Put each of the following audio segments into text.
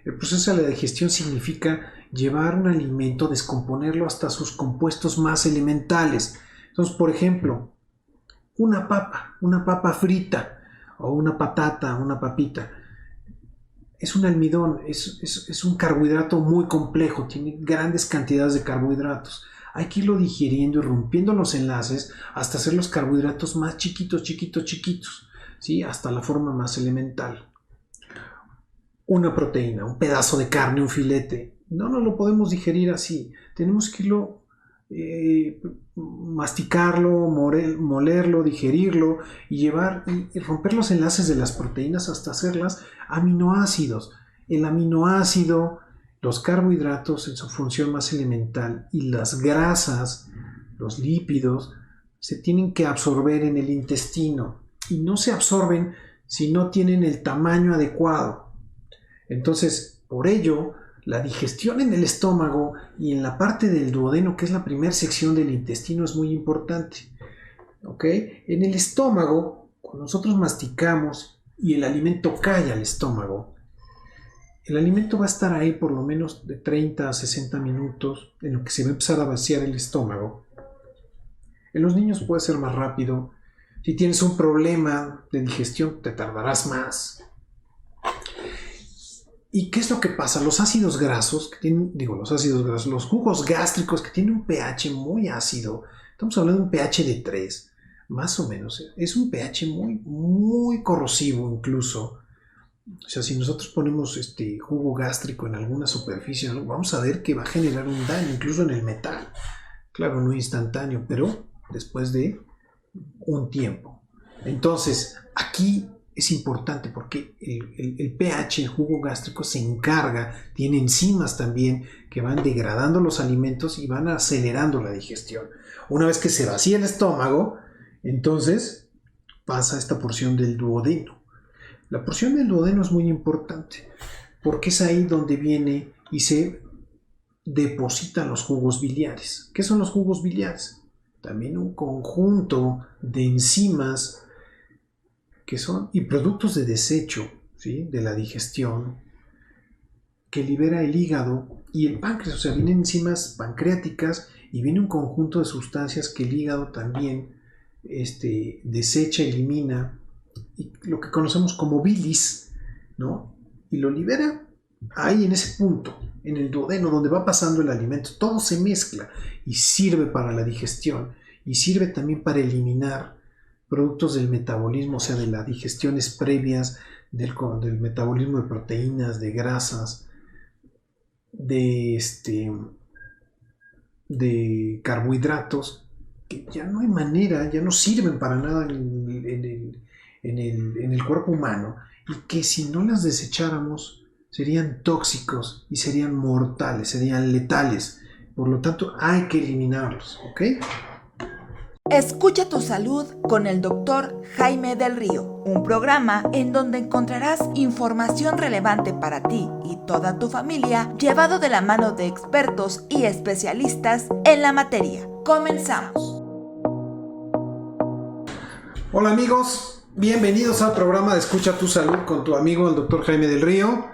El proceso de la digestión significa llevar un alimento, descomponerlo hasta sus compuestos más elementales. Entonces, por ejemplo, una papa frita o una patata, una papita, es un almidón, es un carbohidrato muy complejo, tiene grandes cantidades de carbohidratos. Hay que irlo digiriendo y rompiendo los enlaces hasta hacer los carbohidratos más chiquitos, ¿sí? Hasta la forma más elemental. Una proteína, un pedazo de carne, un filete, no lo podemos digerir así. Tenemos que irlo masticarlo, molerlo, digerirlo y llevar y romper los enlaces de las proteínas hasta hacerlas aminoácidos. El aminoácido, los carbohidratos en su función más elemental y las grasas, los lípidos, se tienen que absorber en el intestino y no se absorben si no tienen el tamaño adecuado. Entonces, por ello, la digestión en el estómago y en la parte del duodeno, que es la primera sección del intestino, es muy importante. ¿Ok? En el estómago, cuando nosotros masticamos y el alimento cae al estómago, el alimento va a estar ahí por lo menos de 30 a 60 minutos en lo que se va a empezar a vaciar el estómago. En los niños puede ser más rápido. Si tienes un problema de digestión, te tardarás más. ¿Y qué es lo que pasa? Los ácidos grasos, los jugos gástricos que tienen un pH muy ácido, estamos hablando de un pH de 3, más o menos, es un pH muy, muy corrosivo incluso. O sea, si nosotros ponemos jugo gástrico en alguna superficie, vamos a ver que va a generar un daño, incluso en el metal. Claro, no instantáneo, pero después de un tiempo. Entonces, aquí es importante porque el pH, el jugo gástrico, se encarga, tiene enzimas también que van degradando los alimentos y van acelerando la digestión. Una vez que se vacía el estómago, entonces pasa esta porción del duodeno. La porción del duodeno es muy importante porque es ahí donde viene y se depositan los jugos biliares. ¿Qué son los jugos biliares? También un conjunto de enzimas que son y productos de desecho, ¿sí? De la digestión que libera el hígado y el páncreas. O sea, vienen enzimas pancreáticas y viene un conjunto de sustancias que el hígado también desecha, elimina, y lo que conocemos como bilis, ¿no? Y lo libera ahí en ese punto, en el duodeno, donde va pasando el alimento. Todo se mezcla y sirve para la digestión y sirve también para eliminar productos del metabolismo, o sea, de las digestiones previas, del metabolismo de proteínas, de grasas, de carbohidratos, que ya no hay manera, ya no sirven para nada en el cuerpo humano, y que si no las desecháramos serían tóxicos y serían mortales, serían letales. Por lo tanto, hay que eliminarlos, ¿ok? Escucha tu salud con el Dr. Jaime del Río, un programa en donde encontrarás información relevante para ti y toda tu familia, llevado de la mano de expertos y especialistas en la materia. Comenzamos. Hola amigos, bienvenidos al programa de Escucha tu Salud con tu amigo el Dr. Jaime del Río.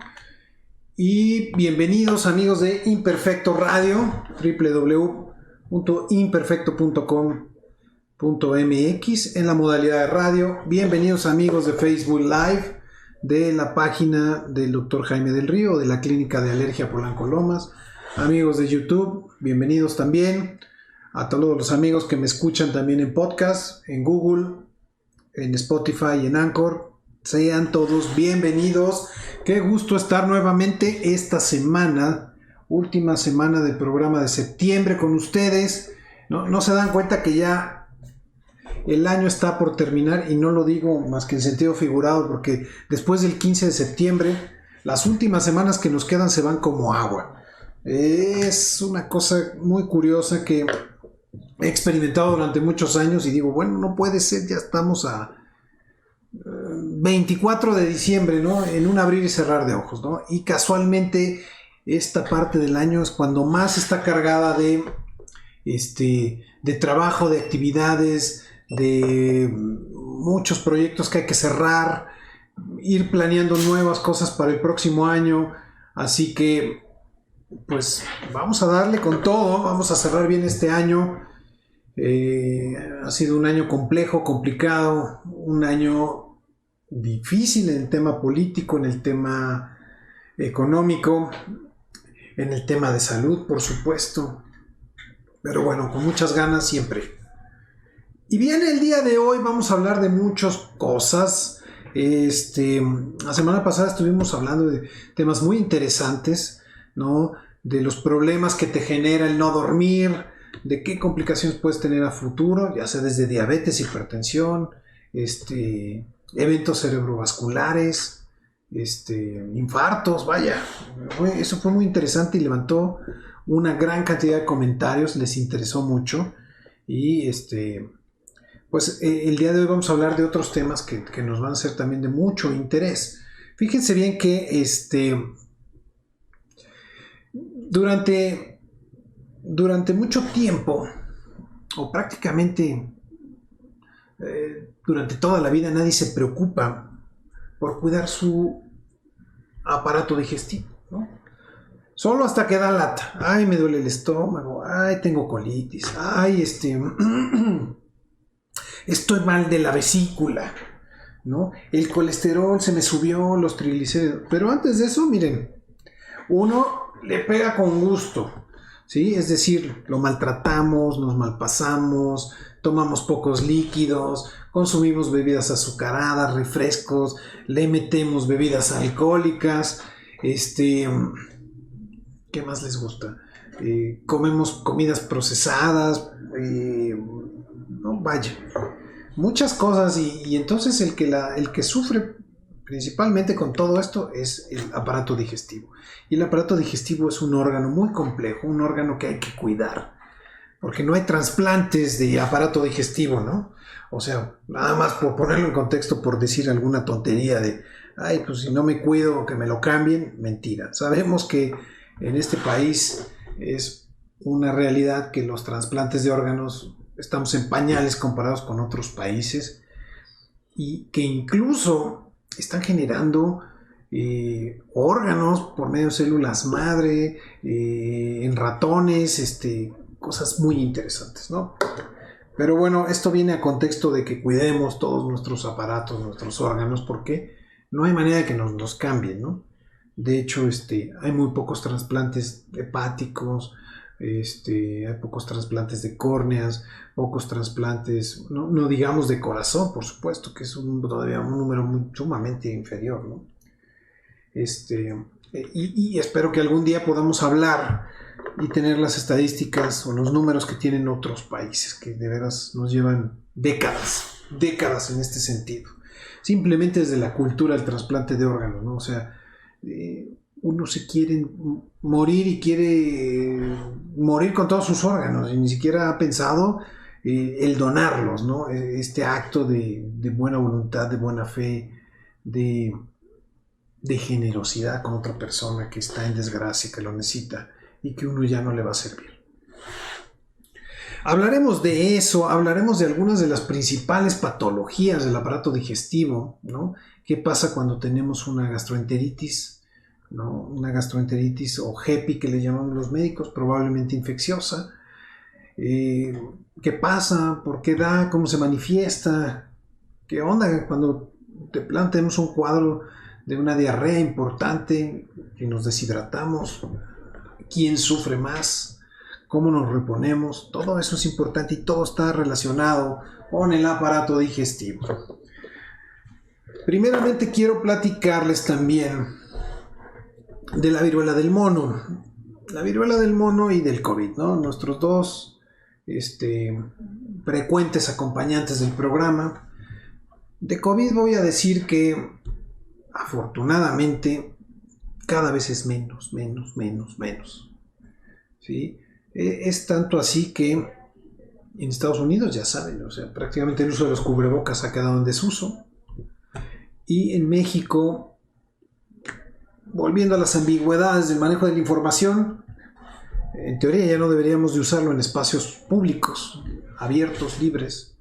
Y bienvenidos amigos de Imperfecto Radio, www.imperfecto.com.mx en la modalidad de radio. Bienvenidos amigos de Facebook Live, de la página del Dr. Jaime del Río, de la Clínica de Alergia Polanco Lomas. Amigos de YouTube, bienvenidos también. A todos los amigos que me escuchan también en podcast, en Google, en Spotify y en Anchor. Sean todos bienvenidos. Qué gusto estar nuevamente esta semana, última semana del programa de septiembre con ustedes. No se dan cuenta que ya el año está por terminar, y no lo digo más que en sentido figurado, porque después del 15 de septiembre, las últimas semanas que nos quedan se van como agua. Es una cosa muy curiosa que he experimentado durante muchos años y digo, bueno, no puede ser, ya estamos a 24 de diciembre, ¿no? En un abrir y cerrar de ojos, ¿no? Y casualmente esta parte del año es cuando más está cargada de trabajo, de actividades, de muchos proyectos que hay que cerrar, ir planeando nuevas cosas para el próximo año. Así que, pues vamos a darle con todo, vamos a cerrar bien este año. Ha sido un año complejo, complicado, un año difícil en el tema político, en el tema económico, en el tema de salud, por supuesto. Pero bueno, con muchas ganas siempre. Y bien, el día de hoy vamos a hablar de muchas cosas. La semana pasada estuvimos hablando de temas muy interesantes, ¿no? De los problemas que te genera el no dormir, de qué complicaciones puedes tener a futuro, ya sea desde diabetes, hipertensión, eventos cerebrovasculares, infartos, vaya. Eso fue muy interesante y levantó una gran cantidad de comentarios, les interesó mucho y pues el día de hoy vamos a hablar de otros temas que nos van a ser también de mucho interés. Fíjense bien que durante mucho tiempo, o prácticamente durante toda la vida, nadie se preocupa por cuidar su aparato digestivo, ¿no? Solo hasta que da lata. Ay, me duele el estómago. Ay, tengo colitis. Ay, estoy mal de la vesícula, ¿no? El colesterol se me subió, los triglicéridos. Pero antes de eso, miren, uno le pega con gusto, ¿sí? Es decir, lo maltratamos, nos malpasamos, tomamos pocos líquidos, consumimos bebidas azucaradas, refrescos, le metemos bebidas alcohólicas, ¿qué más les gusta? Comemos comidas procesadas, no, vaya, muchas cosas y entonces el que sufre principalmente con todo esto es el aparato digestivo. Y el aparato digestivo es un órgano muy complejo, un órgano que hay que cuidar, porque no hay trasplantes de aparato digestivo, ¿no? O sea, nada más por ponerlo en contexto, por decir alguna tontería de, ay, pues si no me cuido, que me lo cambien, mentira. Sabemos que en este país es una realidad que los trasplantes de órganos estamos en pañales comparados con otros países y que incluso están generando órganos por medio de células madre en ratones, cosas muy interesantes, ¿no? Pero bueno, esto viene a contexto de que cuidemos todos nuestros aparatos, nuestros órganos, porque no hay manera de que nos los cambien, ¿no? De hecho, hay muy pocos trasplantes hepáticos, hay pocos trasplantes de córneas, pocos trasplantes, no digamos de corazón, por supuesto, que es todavía un número sumamente inferior, ¿no? Y espero que algún día podamos hablar y tener las estadísticas o los números que tienen otros países, que de veras nos llevan décadas en este sentido. Simplemente desde la cultura del trasplante de órganos, ¿no? O sea, uno se quiere morir y quiere morir con todos sus órganos y ni siquiera ha pensado el donarlos, ¿no? Este acto de buena voluntad, de buena fe, de generosidad con otra persona que está en desgracia, que lo necesita y que uno ya no le va a servir. Hablaremos de eso, hablaremos de algunas de las principales patologías del aparato digestivo, ¿no? ¿Qué pasa cuando tenemos una gastroenteritis, ¿no? Una gastroenteritis o GEPI que le llamamos los médicos, probablemente infecciosa. ¿Qué pasa? ¿Por qué da? ¿Cómo se manifiesta? ¿Qué onda cuando de plano tenemos un cuadro de una diarrea importante y nos deshidratamos? ¿Quién sufre más? ¿Cómo nos reponemos? Todo eso es importante y todo está relacionado con el aparato digestivo. Primeramente quiero platicarles también de la viruela del mono. La viruela del mono y del COVID, ¿no? Nuestros dos frecuentes acompañantes del programa. De COVID voy a decir que afortunadamente cada vez es menos. ¿Sí? Es tanto así que en Estados Unidos, ya saben, o sea, prácticamente el uso de los cubrebocas ha quedado en desuso. Y en México, volviendo a las ambigüedades del manejo de la información, en teoría ya no deberíamos de usarlo en espacios públicos, abiertos, libres.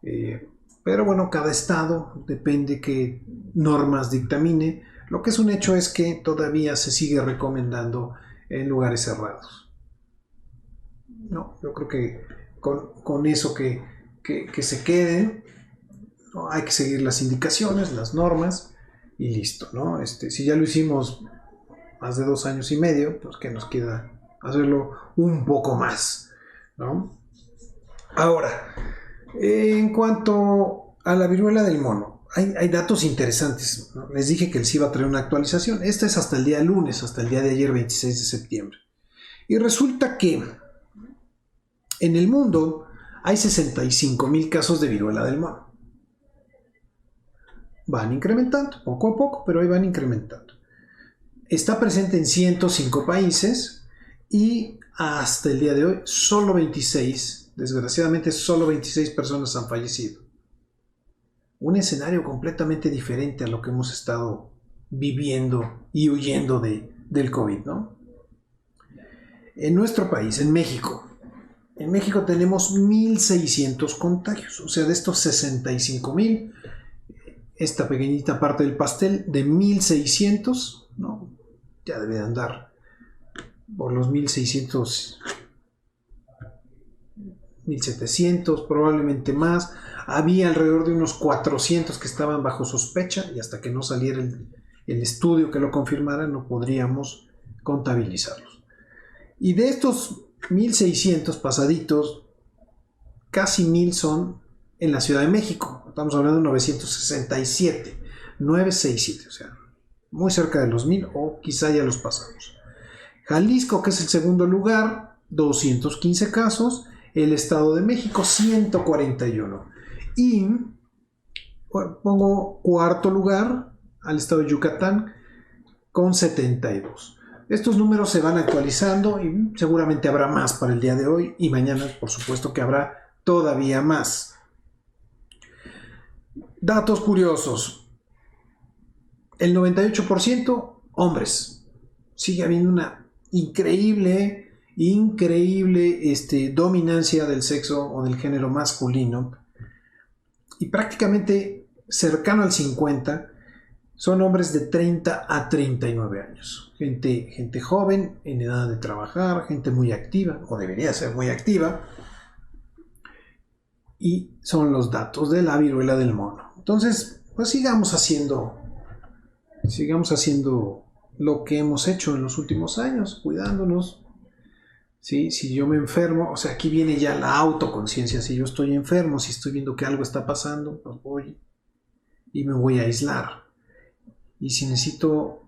Pero bueno, cada estado, depende qué normas dictamine, Lo que es un hecho es que todavía se sigue recomendando en lugares cerrados. No, yo creo que con eso que se queden, ¿no? Hay que seguir las indicaciones, las normas y listo, ¿no? Si ya lo hicimos más de 2 años y medio, pues que nos queda hacerlo un poco más, ¿no? Ahora, en cuanto a la viruela del mono, hay datos interesantes, ¿no? Les dije que les iba a traer una actualización. Esta es hasta el día lunes, hasta el día de ayer, 26 de septiembre. Y resulta que en el mundo hay 65,000 casos de viruela del mono. Van incrementando, poco a poco, pero ahí van incrementando. Está presente en 105 países y hasta el día de hoy solo 26, desgraciadamente solo 26 personas han fallecido. Un escenario completamente diferente a lo que hemos estado viviendo y huyendo del COVID, ¿no? En nuestro país, en México tenemos 1,600 contagios, o sea, de estos 65,000, esta pequeñita parte del pastel de 1,600, ¿no? Ya debe de andar por los 1,600, 1,700, probablemente más. Había alrededor de unos 400 que estaban bajo sospecha y hasta que no saliera el estudio que lo confirmara no podríamos contabilizarlos. Y de estos 1,600 pasaditos, casi 1,000 son en la Ciudad de México. Estamos hablando de 967, o sea, muy cerca de los 1,000 o quizá ya los pasamos. Jalisco, que es el segundo lugar, 215 casos. El Estado de México, 141. Y pongo cuarto lugar al Estado de Yucatán con 72. Estos números se van actualizando y seguramente habrá más para el día de hoy y mañana, por supuesto que habrá todavía más. Datos curiosos. El 98% hombres. Sigue habiendo una increíble dominancia del sexo o del género masculino. Y prácticamente cercano al 50% son hombres de 30 a 39 años. Gente joven, en edad de trabajar, gente muy activa, o debería ser muy activa. Y son los datos de la viruela del mono. Entonces, pues sigamos haciendo lo que hemos hecho en los últimos años, cuidándonos. ¿Sí? Si yo me enfermo, o sea, aquí viene ya la autoconciencia. Si yo estoy enfermo, si estoy viendo que algo está pasando, pues voy y me voy a aislar. Y si necesito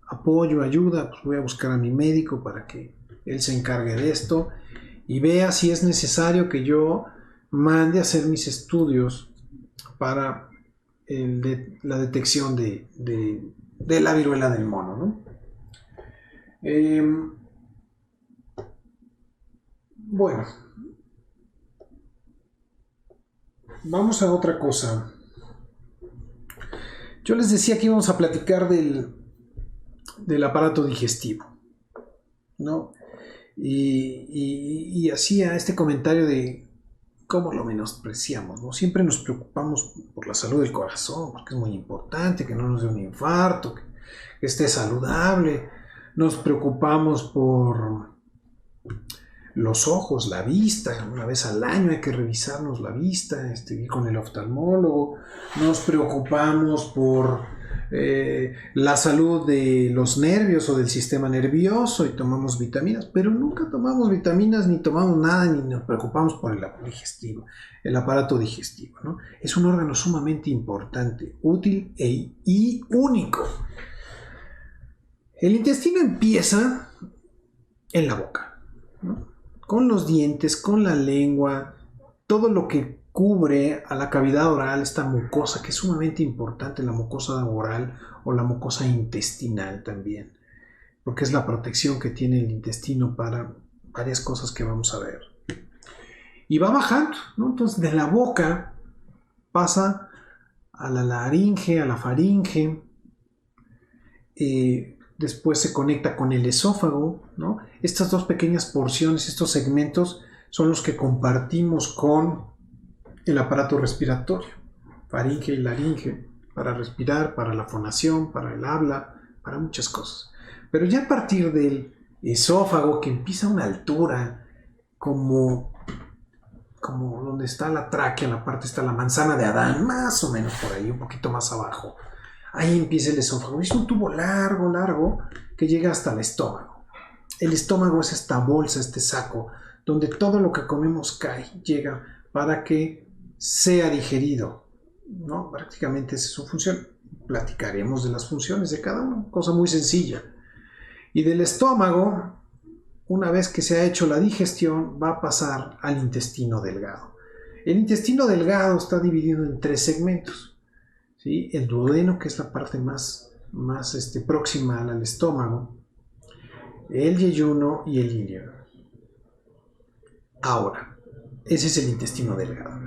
apoyo, ayuda, pues voy a buscar a mi médico para que él se encargue de esto y vea si es necesario que yo mande a hacer mis estudios para la detección de la viruela del mono, ¿no? Bueno, vamos a otra cosa. Yo les decía que íbamos a platicar del aparato digestivo, ¿no? Y hacía este comentario de cómo lo menospreciamos, ¿no? Siempre nos preocupamos por la salud del corazón, porque es muy importante que no nos dé un infarto, que esté saludable. Nos preocupamos por los ojos, la vista. Una vez al año hay que revisarnos la vista, ir con el oftalmólogo. Nos preocupamos por la salud de los nervios o del sistema nervioso y tomamos vitaminas, pero nunca tomamos vitaminas ni tomamos nada ni nos preocupamos por el aparato digestivo, ¿no? Es un órgano sumamente importante, útil y único. El intestino empieza en la boca, ¿no? Con los dientes, con la lengua, todo lo que cubre a la cavidad oral, esta mucosa que es sumamente importante, la mucosa oral o la mucosa intestinal también, porque es la protección que tiene el intestino para varias cosas que vamos a ver. Y va bajando, ¿no? Entonces de la boca pasa a la laringe, a la faringe, después se conecta con el esófago, ¿no? Estas dos pequeñas porciones, estos segmentos, son los que compartimos con el aparato respiratorio, faringe y laringe. para respirar, para la fonación, para el habla, para muchas cosas. Pero ya a partir del esófago, que empieza a una altura como donde está la tráquea, en la parte está la manzana de Adán, más o menos por ahí, un poquito más abajo. Ahí empieza el esófago. Es un tubo largo, largo, que llega hasta el estómago. El estómago es esta bolsa, este saco, donde todo lo que comemos cae, llega para que sea digerido, ¿no? Prácticamente esa es su función. Platicaremos de las funciones de cada uno, cosa muy sencilla. Y del estómago, una vez que se ha hecho la digestión, va a pasar al intestino delgado. El intestino delgado está dividido en 3 segmentos, ¿sí? El duodeno, que es la parte más próxima al estómago, el yeyuno y el ilion. Ahora, ese es el intestino delgado.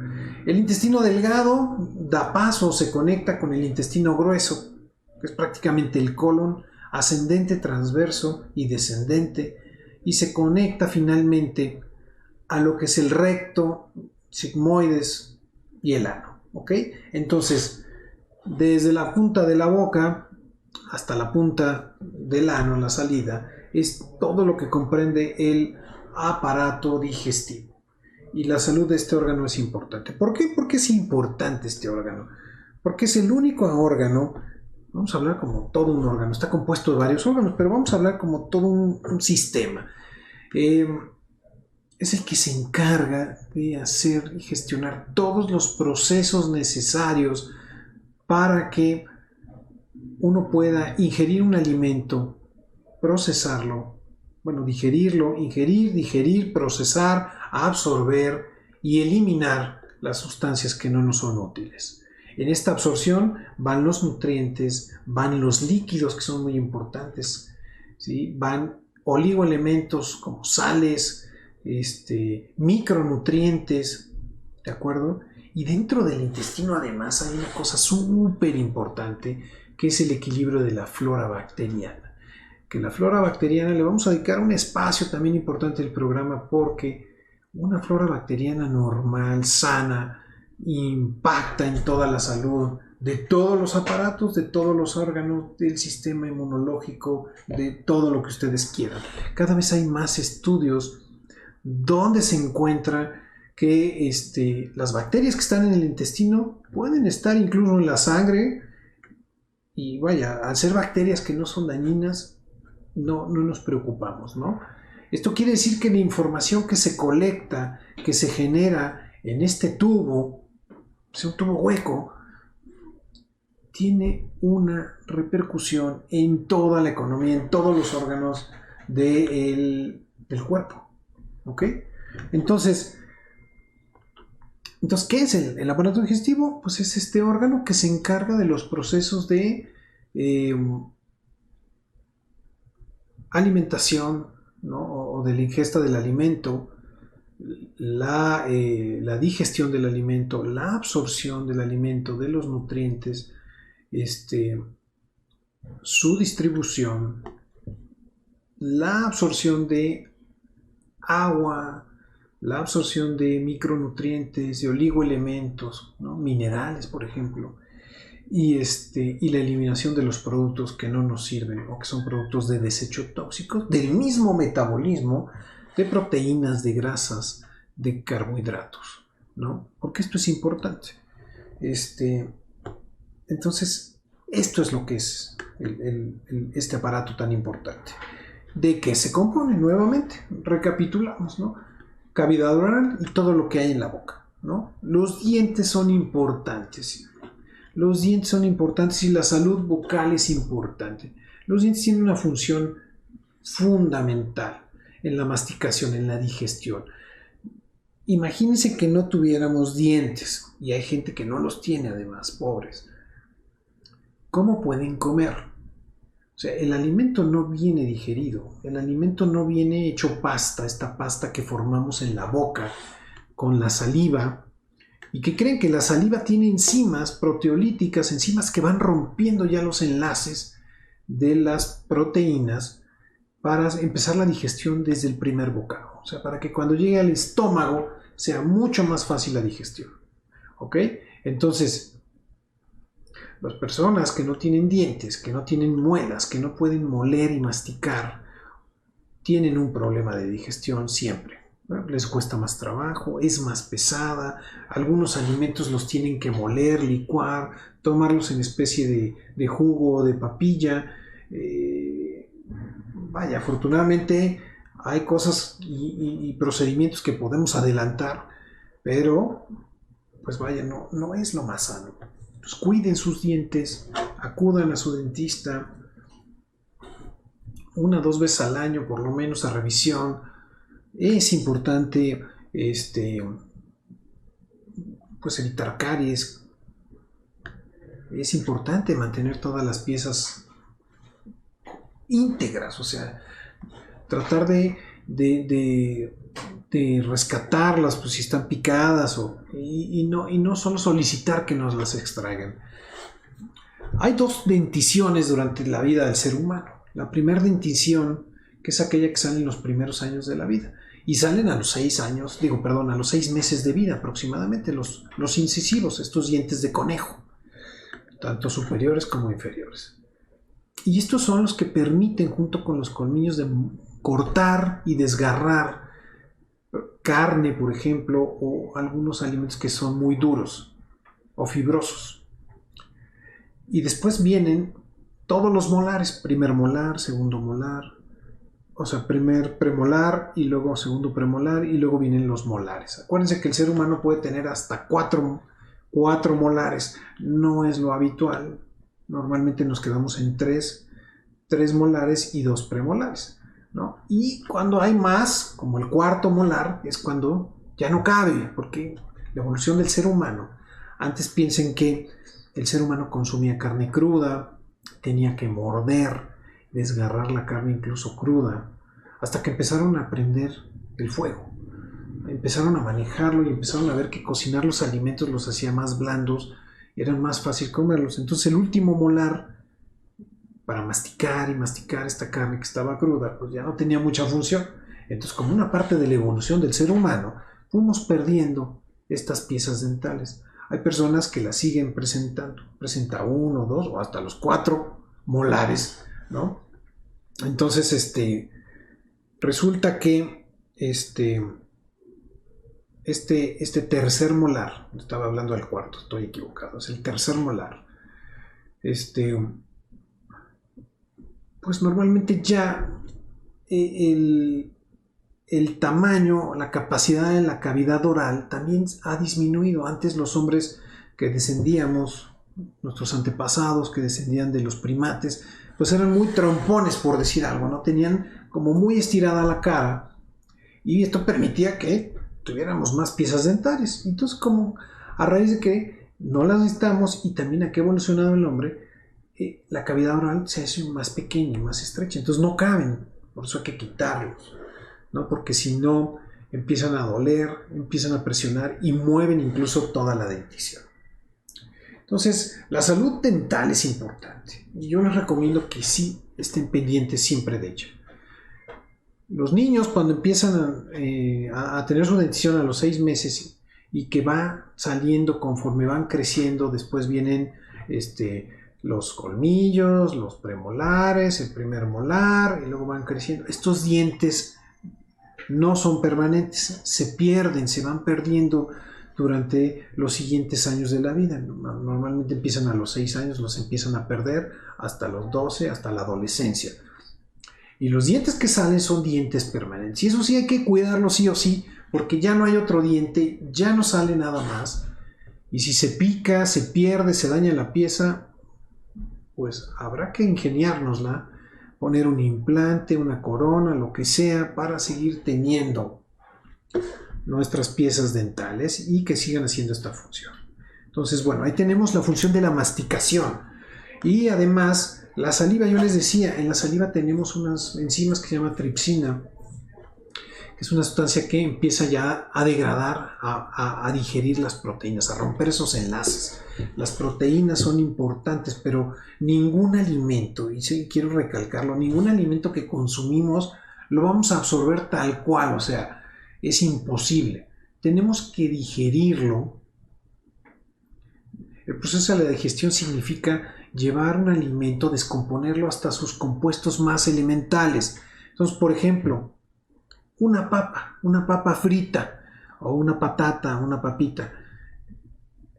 El intestino delgado da paso, se conecta con el intestino grueso, que es prácticamente el colon, ascendente, transverso y descendente, y se conecta finalmente a lo que es el recto, sigmoides y el ano, ¿ok? Entonces, desde la punta de la boca hasta la punta del ano, la salida, es todo lo que comprende el aparato digestivo. Y la salud de este órgano es importante. ¿Por qué? Porque es importante este órgano. Porque es el único órgano, vamos a hablar como todo un órgano, está compuesto de varios órganos, pero vamos a hablar como todo un sistema. Es el que se encarga de hacer y gestionar todos los procesos necesarios para que uno pueda ingerir un alimento, procesarlo, digerirlo, digerir, procesar, absorber y eliminar las sustancias que no nos son útiles. En esta absorción van los nutrientes, van los líquidos que son muy importantes, ¿sí? Van oligoelementos como sales, micronutrientes, ¿de acuerdo? Y dentro del intestino además hay una cosa súper importante que es el equilibrio de la flora bacteriana. Que la flora bacteriana le vamos a dedicar un espacio también importante del programa, porque una flora bacteriana normal, sana, impacta en toda la salud de todos los aparatos, de todos los órganos, del sistema inmunológico, de todo lo que ustedes quieran. Cada vez hay más estudios donde se encuentra que las bacterias que están en el intestino pueden estar incluso en la sangre, y vaya, al ser bacterias que no son dañinas, no nos preocupamos, ¿no? Esto quiere decir que la información que se colecta, que se genera en este tubo, es un tubo hueco, tiene una repercusión en toda la economía, en todos los órganos del cuerpo, ¿ok? Entonces, ¿qué es el aparato digestivo? Pues es este órgano que se encarga de los procesos de alimentación, ¿no? O de la ingesta del alimento, la digestión del alimento, la absorción del alimento, de los nutrientes, su distribución, la absorción de agua, la absorción de micronutrientes, de oligoelementos, ¿no? Minerales, por ejemplo, y la eliminación de los productos que no nos sirven o que son productos de desecho tóxicos, del mismo metabolismo de proteínas, de grasas, de carbohidratos, ¿no? Porque esto es importante. Entonces, esto es lo que es este aparato tan importante. ¿De qué se compone? Nuevamente, recapitulamos, ¿no? Cavidad oral y todo lo que hay en la boca, ¿no? Los dientes son importantes. Los dientes son importantes y la salud bucal es importante. Los dientes tienen una función fundamental en la masticación, en la digestión. Imagínense que no tuviéramos dientes, y hay gente que no los tiene además, pobres. ¿Cómo pueden comer? O sea, el alimento no viene digerido, el alimento no viene hecho pasta, esta pasta que formamos en la boca con la saliva, y que creen que la saliva tiene enzimas proteolíticas, enzimas que van rompiendo ya los enlaces de las proteínas para empezar la digestión desde el primer bocado. O sea, para que cuando llegue al estómago sea mucho más fácil la digestión. ¿Ok? Entonces, Las personas que no tienen dientes, que no tienen muelas, que no pueden moler y masticar, tienen un problema de digestión siempre. Les cuesta más trabajo, es más pesada, algunos alimentos los tienen que moler, licuar, tomarlos en especie de jugo o de papilla. Vaya, afortunadamente hay cosas y procedimientos que podemos adelantar, pero pues vaya, no es lo más sano. Pues cuiden sus dientes, acudan a su dentista 1 o 2 veces al año por lo menos a revisión. Es importante pues evitar caries. Es importante mantener todas las piezas íntegras, o sea, tratar de rescatarlas pues, si están picadas y no solo solicitar que nos las extraigan. Hay 2 denticiones durante la vida del ser humano. La primera dentición, que es aquella que sale en los primeros años de la vida, y salen a los 6 meses de vida aproximadamente, los incisivos, estos dientes de conejo, tanto superiores como inferiores. Y estos son los que permiten, junto con los colmillos, de cortar y desgarrar carne, por ejemplo, o algunos alimentos que son muy duros o fibrosos. Y después vienen todos los molares, primer molar, segundo molar, o sea, primer premolar y luego segundo premolar y luego vienen los molares. Acuérdense que el ser humano puede tener hasta 4 molares, no es lo habitual. Normalmente nos quedamos en 3 molares y 2 premolares, ¿no? Y cuando hay más, como el 4º molar, es cuando ya no cabe, porque la evolución del ser humano, antes piensen que el ser humano consumía carne cruda, tenía que morder, desgarrar la carne incluso cruda, hasta que empezaron a aprender el fuego, empezaron a manejarlo y empezaron a ver que cocinar los alimentos los hacía más blandos, eran más fácil comerlos. Entonces el último molar, para masticar y masticar esta carne que estaba cruda, pues ya no tenía mucha función. Entonces, como una parte de la evolución del ser humano, fuimos perdiendo estas piezas dentales. Hay personas que las siguen presentando, presenta 1, 2 o hasta los 4 molares, ¿no? Entonces, resulta que este tercer molar, estaba hablando del 4º, estoy equivocado, es el tercer molar, pues normalmente ya el tamaño, la capacidad en la cavidad oral también ha disminuido. Antes los hombres que descendíamos, nuestros antepasados que descendían de los primates, pues eran muy trompones, por decir algo, ¿no? Tenían como muy estirada la cara y esto permitía que tuviéramos más piezas dentales. Entonces, como a raíz de que no las necesitamos y también a que ha evolucionado el hombre, la cavidad oral se hace más pequeña, más estrecha, entonces no caben, por eso hay que quitarlos, ¿no? Porque si no empiezan a doler, empiezan a presionar y mueven incluso toda la dentición. Entonces, la salud dental es importante y yo les recomiendo que sí estén pendientes siempre de ella. Los niños, cuando empiezan a tener su dentición a los 6 meses y que va saliendo conforme van creciendo, después vienen los colmillos, los premolares, el primer molar, y luego van creciendo. Estos dientes no son permanentes, se pierden, se van perdiendo durante los siguientes años de la vida. Normalmente empiezan a los 6 años, los empiezan a perder hasta los 12, hasta la adolescencia. Y los dientes que salen son dientes permanentes. Y eso sí hay que cuidarlo sí o sí, porque ya no hay otro diente, ya no sale nada más. Y si se pica, se pierde, se daña la pieza, pues habrá que ingeniárnosla, poner un implante, una corona, lo que sea, para seguir teniendo nuestras piezas dentales y que sigan haciendo esta función. Entonces, bueno, ahí tenemos la función de la masticación. Y además, la saliva, yo les decía, en la saliva tenemos unas enzimas que se llama tripsina, que es una sustancia que empieza ya a degradar, a digerir las proteínas, a romper esos enlaces. Las proteínas son importantes, pero ningún alimento, y sí, quiero recalcarlo, ningún alimento que consumimos lo vamos a absorber tal cual, o sea, es imposible. Tenemos que digerirlo. El proceso de la digestión significa llevar un alimento, descomponerlo hasta sus compuestos más elementales. Entonces, por ejemplo, una papa frita o una patata, una papita,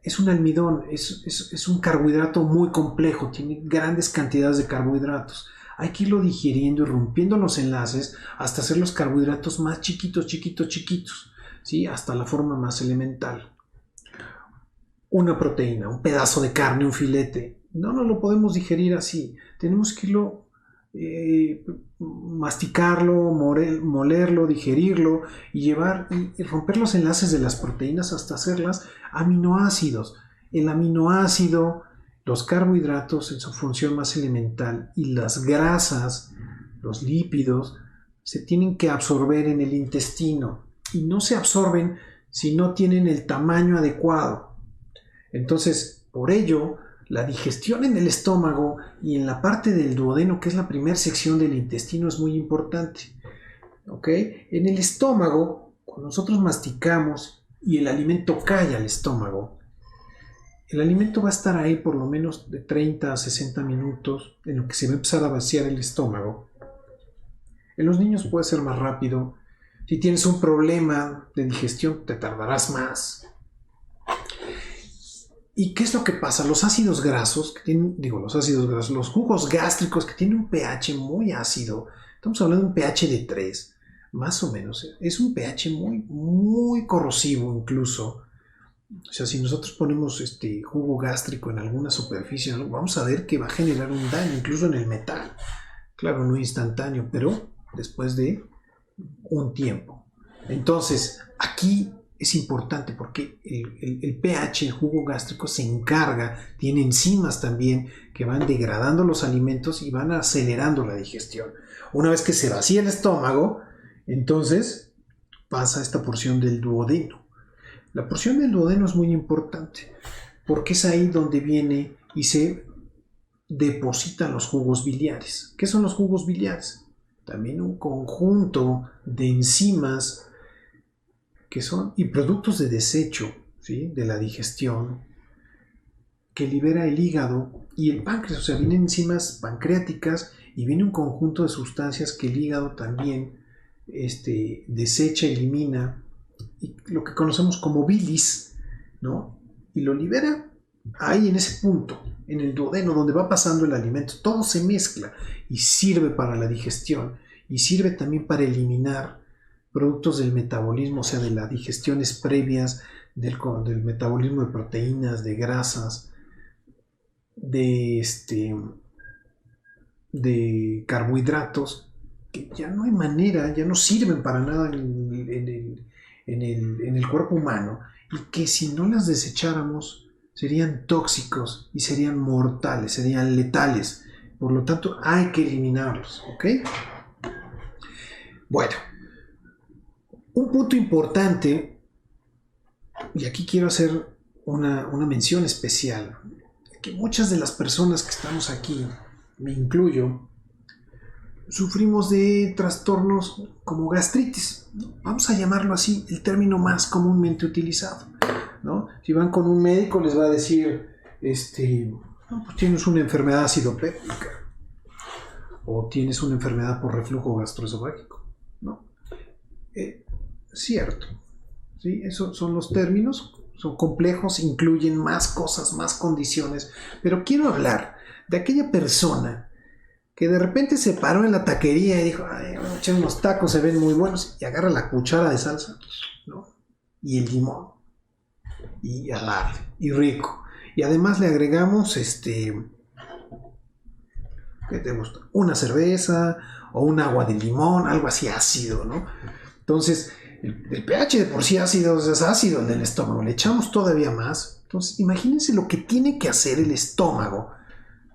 es un almidón, es un carbohidrato muy complejo, tiene grandes cantidades de carbohidratos. Hay que irlo digiriendo y rompiendo los enlaces hasta hacer los carbohidratos más chiquitos, ¿sí? Hasta la forma más elemental. Una proteína, un pedazo de carne, un filete, no lo podemos digerir así. Tenemos que irlo, masticarlo, molerlo, digerirlo y llevar y romper los enlaces de las proteínas hasta hacerlas aminoácidos. El aminoácido, los carbohidratos en su función más elemental y las grasas, los lípidos, se tienen que absorber en el intestino y no se absorben si no tienen el tamaño adecuado. Entonces, por ello, la digestión en el estómago y en la parte del duodeno, que es la primera sección del intestino, es muy importante. ¿Ok? En el estómago, cuando nosotros masticamos y el alimento cae al estómago, el alimento va a estar ahí por lo menos de 30 a 60 minutos en lo que se va a empezar a vaciar el estómago. En los niños puede ser más rápido. Si tienes un problema de digestión, te tardarás más. ¿Y qué es lo que pasa? Los ácidos grasos, los jugos gástricos que tienen un pH muy ácido, estamos hablando de un pH de 3, más o menos, es un pH muy corrosivo incluso. O sea, si nosotros ponemos jugo gástrico en alguna superficie, vamos a ver que va a generar un daño, incluso en el metal. Claro, no instantáneo, pero después de un tiempo. Entonces, aquí es importante porque el pH, el jugo gástrico, se encarga, tiene enzimas también que van degradando los alimentos y van acelerando la digestión. Una vez que se vacía el estómago, entonces pasa esta porción del duodeno. La porción del duodeno es muy importante porque es ahí donde viene y se depositan los jugos biliares. ¿Qué son los jugos biliares? También un conjunto de enzimas que son y productos de desecho, ¿sí? De la digestión que libera el hígado y el páncreas. O sea, vienen enzimas pancreáticas y viene un conjunto de sustancias que el hígado también desecha, elimina, y lo que conocemos como bilis, ¿no? Y lo libera ahí en ese punto, en el duodeno, donde va pasando el alimento. Todo se mezcla y sirve para la digestión y sirve también para eliminar productos del metabolismo, o sea, de las digestiones previas, del metabolismo de proteínas, de grasas, de carbohidratos, que ya no hay manera, ya no sirven para nada en el cuerpo humano, y que si no las desecháramos serían tóxicos y serían mortales, serían letales. Por lo tanto, hay que eliminarlos, ¿ok? Bueno, un punto importante, y aquí quiero hacer una mención especial, que muchas de las personas que estamos aquí, me incluyo, sufrimos de trastornos como gastritis, ¿no? Vamos a llamarlo así, el término más comúnmente utilizado, ¿no? Si van con un médico les va a decir, no, pues tienes una enfermedad acidopéptica o tienes una enfermedad por reflujo gastroesofágico, ¿no? Cierto, ¿sí? Esos son los términos, son complejos, incluyen más cosas, más condiciones, pero quiero hablar de aquella persona que de repente se paró en la taquería y dijo, ay, vamos a echar unos tacos, se ven muy buenos, y agarra la cuchara de salsa, ¿no? Y el limón, y a darle, y rico, y además le agregamos ¿qué te gusta? Una cerveza o un agua de limón, algo así ácido, ¿no? Entonces, el pH de por sí ácido es ácido en el estómago, le echamos todavía más. Entonces, imagínense lo que tiene que hacer el estómago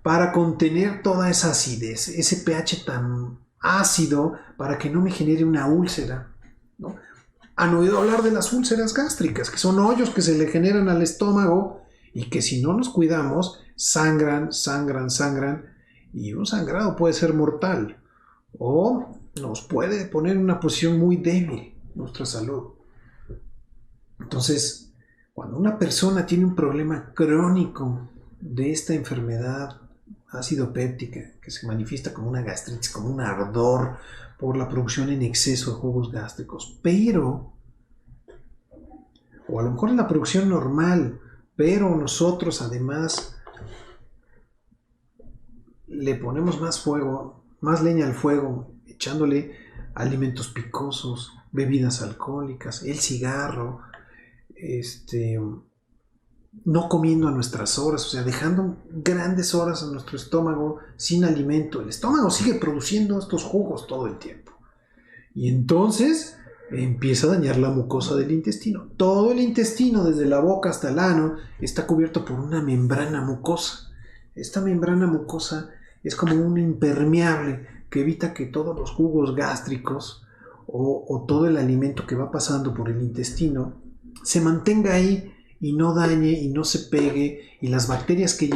para contener toda esa acidez, ese pH tan ácido, para que no me genere una úlcera, ¿no? Han oído hablar de las úlceras gástricas, que son hoyos que se le generan al estómago y que si no nos cuidamos, sangran, y un sangrado puede ser mortal o nos puede poner en una posición muy débil nuestra salud. Entonces, Cuando una persona tiene un problema crónico de esta enfermedad ácido péptica, que se manifiesta como una gastritis, como un ardor por la producción en exceso de jugos gástricos, pero, o a lo mejor es la producción normal, pero nosotros además le ponemos más fuego, más leña al fuego, echándole alimentos picosos, bebidas alcohólicas, el cigarro, no comiendo a nuestras horas, o sea, dejando grandes horas a nuestro estómago sin alimento. El estómago sigue produciendo estos jugos todo el tiempo. Y entonces empieza a dañar la mucosa del intestino. Todo el intestino, desde la boca hasta el ano, está cubierto por una membrana mucosa. Esta membrana mucosa es como un impermeable que evita que todos los jugos gástricos o todo el alimento que va pasando por el intestino se mantenga ahí y no dañe y no se pegue, y las bacterias que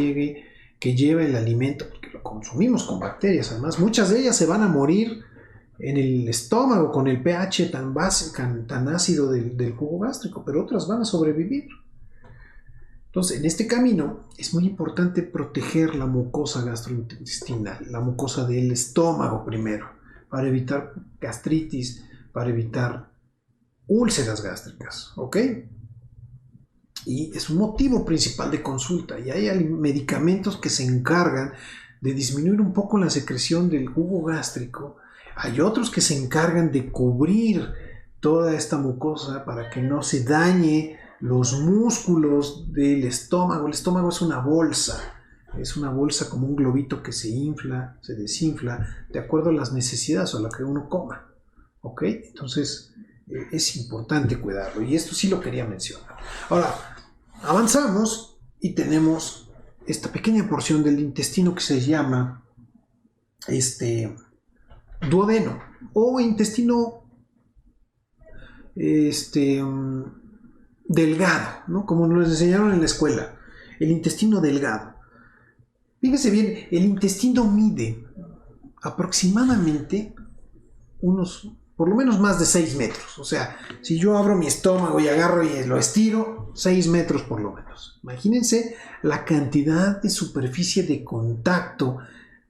lleva el alimento, porque lo consumimos con bacterias, además muchas de ellas se van a morir en el estómago con el pH tan ácido del jugo gástrico, pero otras van a sobrevivir. Entonces, en este camino es muy importante proteger la mucosa gastrointestinal, la mucosa del estómago primero, para evitar gastritis, para evitar úlceras gástricas, ¿ok? Y es un motivo principal de consulta, y hay medicamentos que se encargan de disminuir un poco la secreción del jugo gástrico. Hay otros que se encargan de cubrir toda esta mucosa para que no se dañe los músculos del estómago. El estómago es una bolsa como un globito que se infla, se desinfla, de acuerdo a las necesidades o a lo que uno coma, ¿ok? Entonces es importante cuidarlo, y esto sí lo quería mencionar. Ahora, avanzamos y tenemos esta pequeña porción del intestino que se llama duodeno o intestino delgado, ¿no? Como nos enseñaron en la escuela, el intestino delgado. Fíjese bien, el intestino mide aproximadamente por lo menos más de 6 metros. O sea, si yo abro mi estómago y agarro y lo estiro, 6 metros por lo menos. Imagínense la cantidad de superficie de contacto,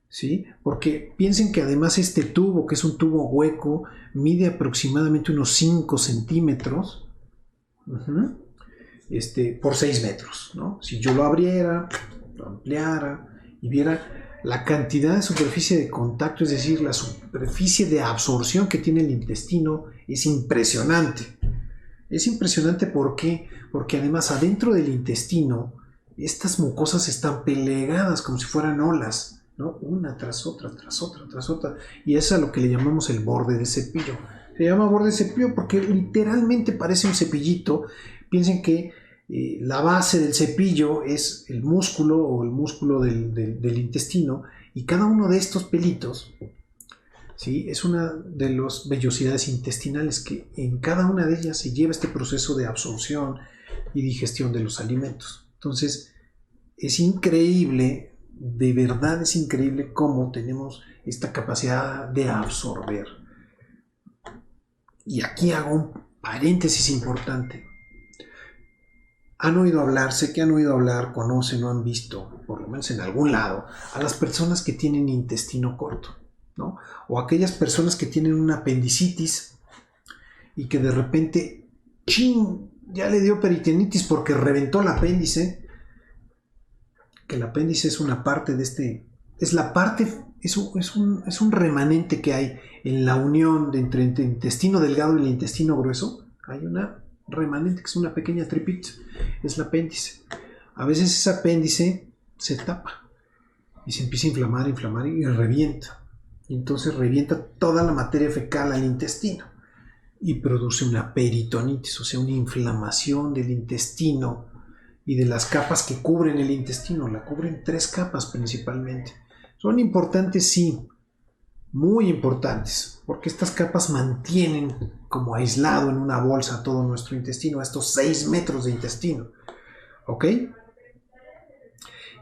¿sí? Porque piensen que además este tubo, que es un tubo hueco, mide aproximadamente unos 5 centímetros por 6 metros, ¿no? Si yo lo abriera, lo ampliara y viera la cantidad de superficie de contacto, es decir, la superficie de absorción que tiene el intestino, es impresionante. Es impresionante, ¿por qué? Porque además adentro del intestino estas mucosas están plegadas como si fueran olas, ¿no? Una tras otra, tras otra, tras otra. Y eso es a lo que le llamamos el borde de cepillo. Se llama borde de cepillo porque literalmente parece un cepillito. Piensen que la base del cepillo es el músculo del intestino, y cada uno de estos pelitos, ¿sí? Es una de las vellosidades intestinales, que en cada una de ellas se lleva este proceso de absorción y digestión de los alimentos. Entonces es increíble, de verdad es increíble cómo tenemos esta capacidad de absorber. Y aquí hago un paréntesis importante. Han oído hablar, sé que han oído hablar, conocen o han visto, por lo menos en algún lado, a las personas que tienen intestino corto, ¿no? O aquellas personas que tienen una apendicitis y que de repente, ¡chin!, ya le dio peritonitis porque reventó el apéndice. Que el apéndice es una parte de es un remanente que hay en la unión entre el intestino delgado y el intestino grueso. Hay una remanente que es una pequeña tripita, es el apéndice. A veces ese apéndice se tapa y se empieza a inflamar y revienta. Y entonces revienta toda la materia fecal al intestino y produce una peritonitis, o sea, una inflamación del intestino y de las capas que cubren el intestino. La cubren 3 capas principalmente. Son importantes, sí, muy importantes, porque estas capas mantienen como aislado en una bolsa todo nuestro intestino, estos 6 metros de intestino, ¿ok?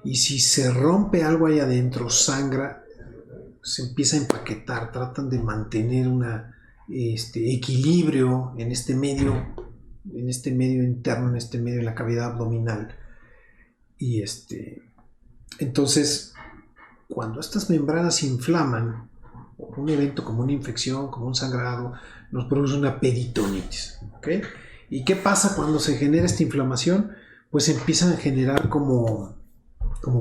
Y si se rompe algo ahí adentro, sangra, se empieza a empaquetar, tratan de mantener un equilibrio en este medio en este medio interno, en este medio, en la cavidad abdominal. Y entonces, cuando estas membranas se inflaman, o un evento como una infección, como un sangrado, nos produce una peritonitis, ¿ok? ¿Y qué pasa cuando se genera esta inflamación? Pues empiezan a generar como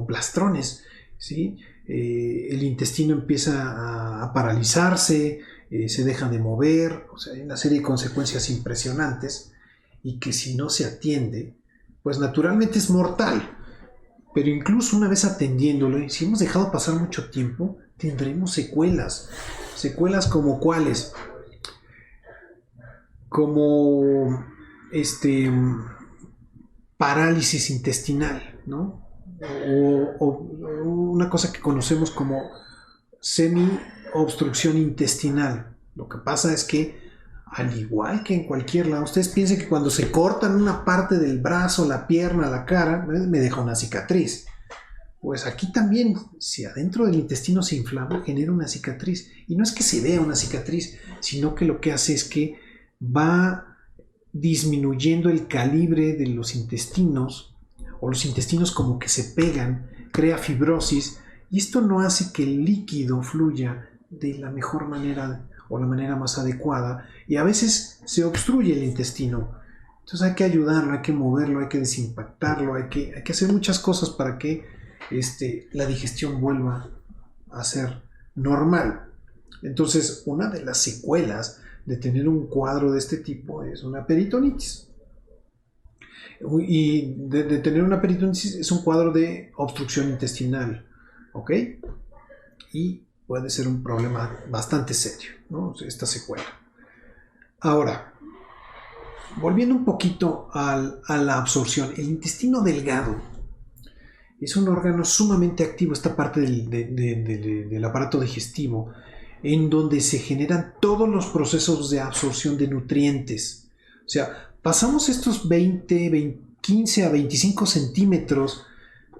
plastrones, ¿sí? El intestino empieza a paralizarse, se deja de mover, o sea, hay una serie de consecuencias impresionantes y que si no se atiende, pues naturalmente es mortal. Pero incluso una vez atendiéndolo, y si hemos dejado pasar mucho tiempo, tendremos secuelas. Secuelas como cuáles, como parálisis intestinal, ¿no? O una cosa que conocemos como semi-obstrucción intestinal. Lo que pasa es que, al igual que en cualquier lado, ustedes piensen que cuando se cortan una parte del brazo, la pierna, la cara, me deja una cicatriz. Pues aquí también, si adentro del intestino se inflama, genera una cicatriz. Y no es que se vea una cicatriz, sino que lo que hace es que va disminuyendo el calibre de los intestinos, o los intestinos como que se pegan, crea fibrosis, y esto no hace que el líquido fluya de la mejor manera o la manera más adecuada, y a veces se obstruye el intestino. Entonces hay que ayudarlo, hay que moverlo, hay que desimpactarlo, hay que hacer muchas cosas para que la digestión vuelva a ser normal. Entonces, una de las secuelas de tener un cuadro de este tipo es una peritonitis. Y de tener una peritonitis es un cuadro de obstrucción intestinal, ¿ok? Y puede ser un problema bastante serio, ¿no? Esta secuela. Ahora, volviendo un poquito a la absorción, el intestino delgado es un órgano sumamente activo, esta parte del aparato digestivo, en donde se generan todos los procesos de absorción de nutrientes. O sea, pasamos estos 15 a 25 centímetros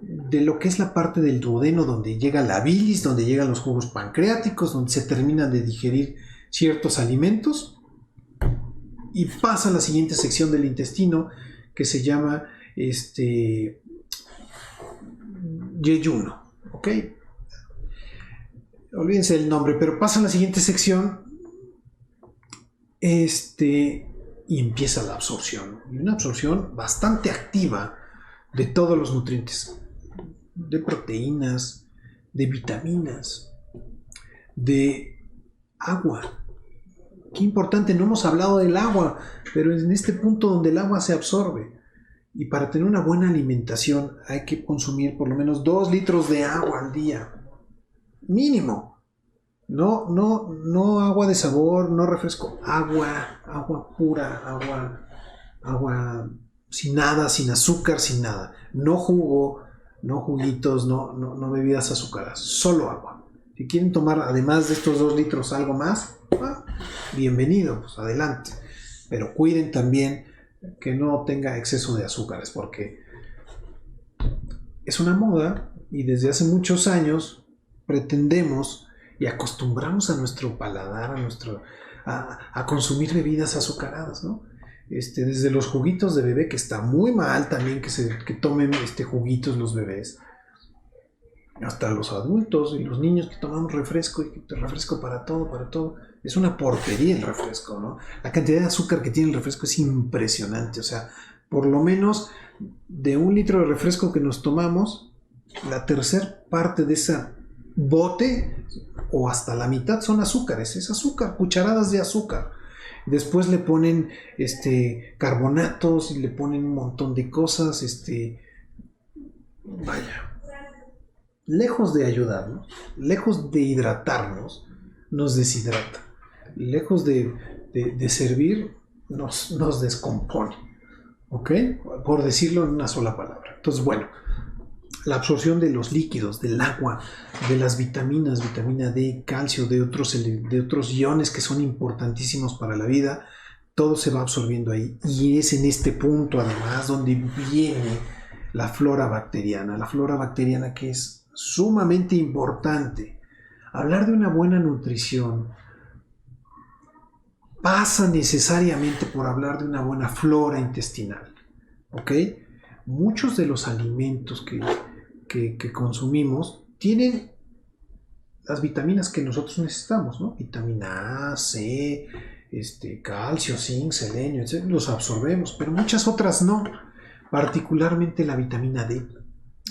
de lo que es la parte del duodeno, donde llega la bilis, donde llegan los jugos pancreáticos, donde se terminan de digerir ciertos alimentos, y pasa a la siguiente sección del intestino, que se llama yeyuno, ¿ok? Olvídense el nombre, pero pasa a la siguiente sección y empieza la absorción, y una absorción bastante activa de todos los nutrientes, de proteínas, de vitaminas, de agua. Qué importante, no hemos hablado del agua, pero es en este punto donde el agua se absorbe. Y para tener una buena alimentación hay que consumir por lo menos 2 litros de agua al día. Mínimo. No agua de sabor, no refresco. Agua pura, agua sin nada, sin azúcar, sin nada. No jugo, no juguitos, no bebidas azucaradas. Solo agua. Si quieren tomar, además de estos 2 litros, algo más, bienvenido, pues adelante. Pero cuiden también que no tenga exceso de azúcares, porque es una moda y desde hace muchos años pretendemos y acostumbramos a nuestro paladar, a consumir bebidas azucaradas, ¿no? Desde los juguitos de bebé, que está muy mal también que tomen juguitos los bebés, hasta los adultos y los niños que tomamos refresco, y refresco para todo. Es una porquería el refresco, ¿no? La cantidad de azúcar que tiene el refresco es impresionante. O sea, por lo menos de 1 litro de refresco que nos tomamos, la tercera parte de ese bote o hasta la mitad son azúcares. Es azúcar, cucharadas de azúcar. Después le ponen carbonatos y le ponen un montón de cosas. Vaya. Lejos de ayudarnos, lejos de hidratarnos, nos deshidrata. Lejos de servir, nos descompone. ¿Ok? Por decirlo en una sola palabra. Entonces, bueno, la absorción de los líquidos, del agua, de las vitaminas, vitamina D, calcio, de otros iones que son importantísimos para la vida, todo se va absorbiendo ahí. Y es en este punto, además, donde viene la flora bacteriana que es sumamente importante. Hablar de una buena nutrición pasa necesariamente por hablar de una buena flora intestinal, ¿ok? Muchos de los alimentos que consumimos tienen las vitaminas que nosotros necesitamos, ¿no? Vitamina A, C, calcio, zinc, selenio, etc. Los absorbemos, pero muchas otras no, particularmente la vitamina D.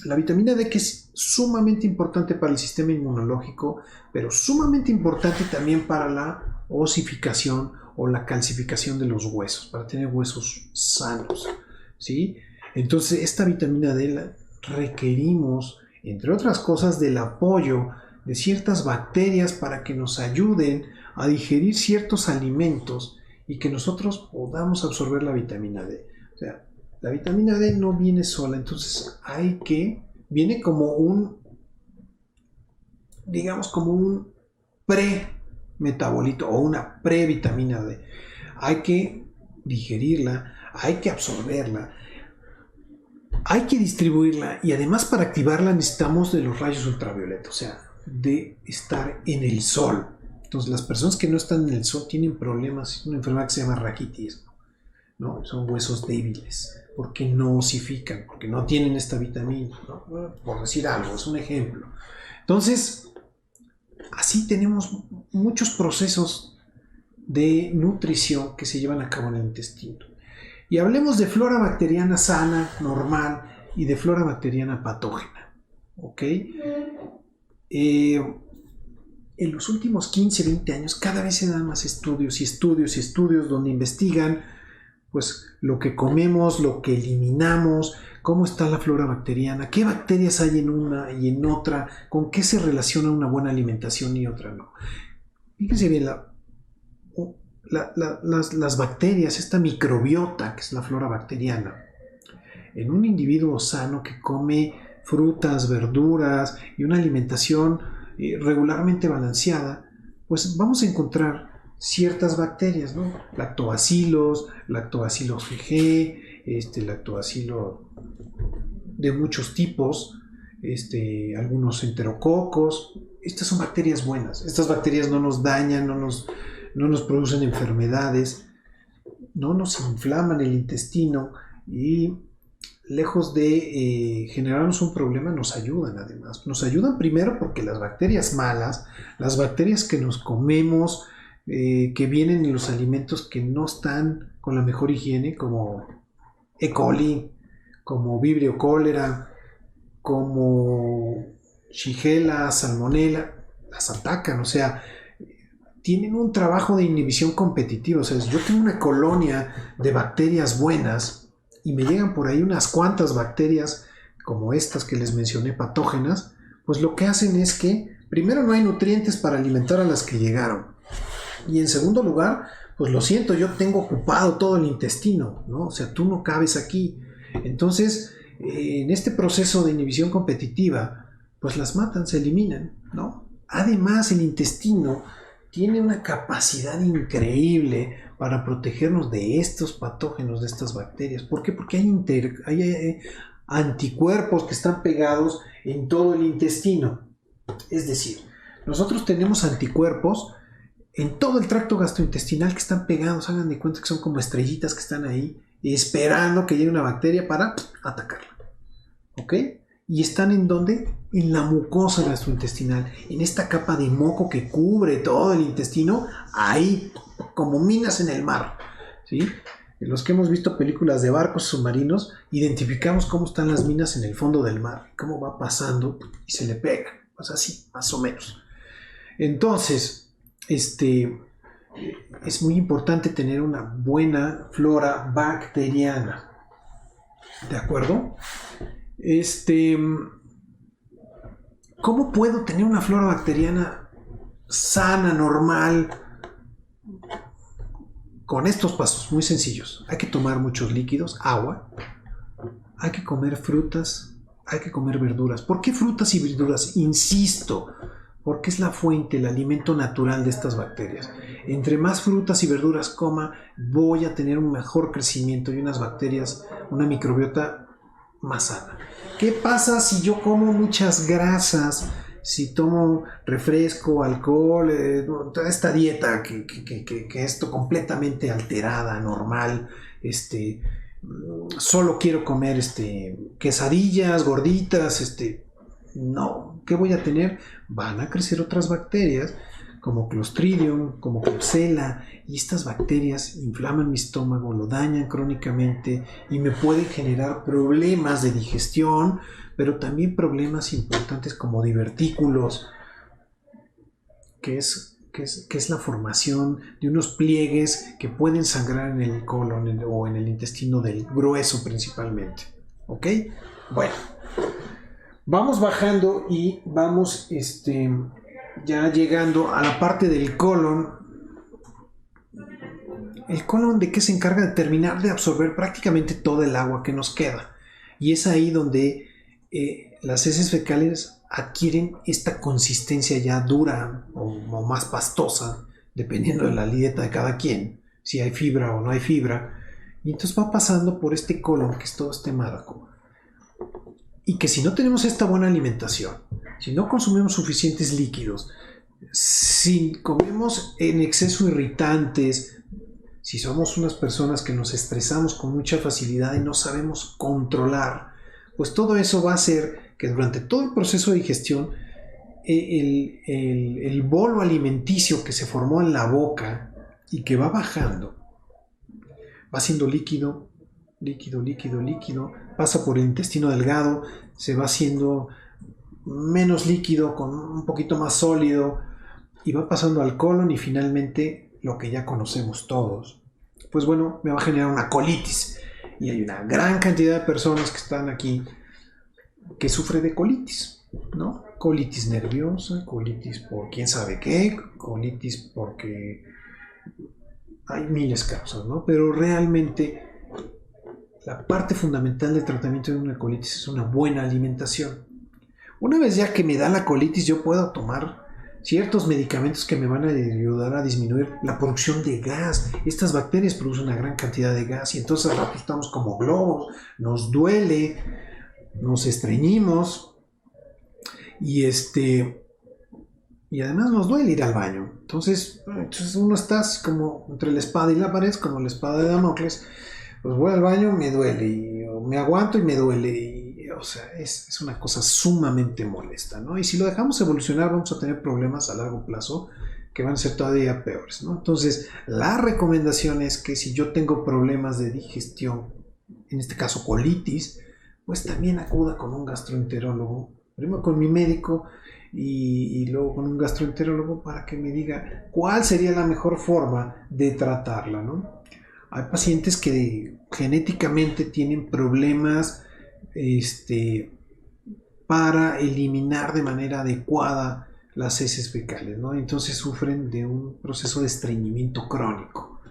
La vitamina D, que es sumamente importante para el sistema inmunológico, pero sumamente importante también para la osificación o la calcificación de los huesos, para tener huesos sanos, ¿sí? Entonces, esta vitamina D la requerimos, entre otras cosas, del apoyo de ciertas bacterias para que nos ayuden a digerir ciertos alimentos y que nosotros podamos absorber la vitamina D. O sea, la vitamina D no viene sola, entonces viene como como un pre-metabolito o una pre-vitamina D. Hay que digerirla, hay que absorberla, hay que distribuirla y además para activarla necesitamos de los rayos ultravioleta, o sea, de estar en el sol. Entonces las personas que no están en el sol tienen problemas, una enfermedad que se llama raquitismo, ¿no? Son huesos débiles porque no osifican, porque no tienen esta vitamina, ¿no? Por decir algo, es un ejemplo. Entonces, así tenemos muchos procesos de nutrición que se llevan a cabo en el intestino. Y hablemos de flora bacteriana sana, normal, y de flora bacteriana patógena, ¿ok? En los últimos 15, 20 años cada vez se dan más estudios y estudios y estudios donde investigan pues lo que comemos, lo que eliminamos, cómo está la flora bacteriana, qué bacterias hay en una y en otra, con qué se relaciona una buena alimentación y otra no. Fíjense bien, las bacterias, esta microbiota que es la flora bacteriana, en un individuo sano que come frutas, verduras y una alimentación regularmente balanceada, pues vamos a encontrar ciertas bacterias, ¿no? Lactobacilos G, lactobacilo de muchos tipos, algunos enterococos. Estas son bacterias buenas. Estas bacterias no nos dañan, no nos producen enfermedades, no nos inflaman el intestino y lejos de generarnos un problema, nos ayudan además. Nos ayudan primero porque las bacterias malas, las bacterias que nos comemos, que vienen en los alimentos que no están con la mejor higiene, como E. coli, como Vibrio cólera, como Shigella, Salmonella, las atacan, o sea, tienen un trabajo de inhibición competitiva. O sea, si yo tengo una colonia de bacterias buenas y me llegan por ahí unas cuantas bacterias como estas que les mencioné, patógenas, pues lo que hacen es que primero no hay nutrientes para alimentar a las que llegaron. Y en segundo lugar, pues lo siento, yo tengo ocupado todo el intestino, ¿no? O sea, tú no cabes aquí. Entonces, en este proceso de inhibición competitiva, pues las matan, se eliminan, ¿no? Además, el intestino tiene una capacidad increíble para protegernos de estos patógenos, de estas bacterias. ¿Por qué? Porque hay anticuerpos que están pegados en todo el intestino. Es decir, nosotros tenemos anticuerpos en todo el tracto gastrointestinal que están pegados, hagan de cuenta que son como estrellitas que están ahí esperando que llegue una bacteria para atacarla, ¿ok? ¿Y están en dónde? En la mucosa gastrointestinal, en esta capa de moco que cubre todo el intestino, ahí, como minas en el mar, ¿sí? Los que hemos visto películas de barcos submarinos, identificamos cómo están las minas en el fondo del mar, cómo va pasando y se le pega, pues así, más o menos. Entonces, es muy importante tener una buena flora bacteriana, ¿de acuerdo? ¿Cómo puedo tener una flora bacteriana sana, normal? Con estos pasos muy sencillos. Hay que tomar muchos líquidos, agua, hay que comer frutas, hay que comer verduras. ¿Por qué frutas y verduras? Insisto, porque es la fuente, el alimento natural de estas bacterias. Entre más frutas y verduras coma, voy a tener un mejor crecimiento y unas bacterias, una microbiota más sana. ¿Qué pasa si yo como muchas grasas? si tomo refresco, alcohol, toda esta dieta que esto completamente alterada, normal, solo quiero comer quesadillas, gorditas, no, ¿qué voy a tener? Van a crecer otras bacterias como Clostridium, como Klebsiella, y estas bacterias inflaman mi estómago, lo dañan crónicamente y me pueden generar problemas de digestión, pero también problemas importantes como divertículos, que es la formación de unos pliegues que pueden sangrar en el colon o en el intestino del grueso principalmente. ¿Ok? Bueno, vamos bajando y vamos ya llegando a la parte del colon. El colon, ¿de qué se encarga? De terminar de absorber prácticamente todo el agua que nos queda. Y es ahí donde las heces fecales adquieren esta consistencia ya dura o más pastosa, dependiendo de la dieta de cada quien, si hay fibra o no hay fibra. Y entonces va pasando por este colon, que es todo este marco. Y que si no tenemos esta buena alimentación, si no consumimos suficientes líquidos, si comemos en exceso irritantes, si somos unas personas que nos estresamos con mucha facilidad y no sabemos controlar, pues todo eso va a hacer que durante todo el proceso de digestión el bolo alimenticio que se formó en la boca y que va bajando, va siendo líquido, líquido, líquido, líquido, pasa por el intestino delgado, se va haciendo menos líquido, con un poquito más sólido, y va pasando al colon y finalmente lo que ya conocemos todos. Pues bueno, me va a generar una colitis. Y hay una gran cantidad de personas que están aquí que sufre de colitis, ¿no? Colitis nerviosa, colitis por quién sabe qué, colitis porque hay miles de causas, ¿no? Pero realmente la parte fundamental del tratamiento de una colitis es una buena alimentación. Una vez ya que me da la colitis, yo puedo tomar ciertos medicamentos que me van a ayudar a disminuir la producción de gas. Estas bacterias producen una gran cantidad de gas y entonces al rato estamos como globos, nos duele, nos estreñimos y además nos duele ir al baño. Entonces uno está así como entre la espada y la pared, como la espada de Damocles. Pues voy al baño, me duele, y me aguanto y me duele, o sea, es una cosa sumamente molesta, ¿no? Y si lo dejamos evolucionar vamos a tener problemas a largo plazo que van a ser todavía peores, ¿no? Entonces, la recomendación es que si yo tengo problemas de digestión, en este caso colitis, pues también acuda con un gastroenterólogo, primero con mi médico y luego con un gastroenterólogo para que me diga cuál sería la mejor forma de tratarla, ¿no? Hay pacientes que genéticamente tienen problemas para eliminar de manera adecuada las heces fecales, ¿no? Entonces sufren de un proceso de estreñimiento crónico.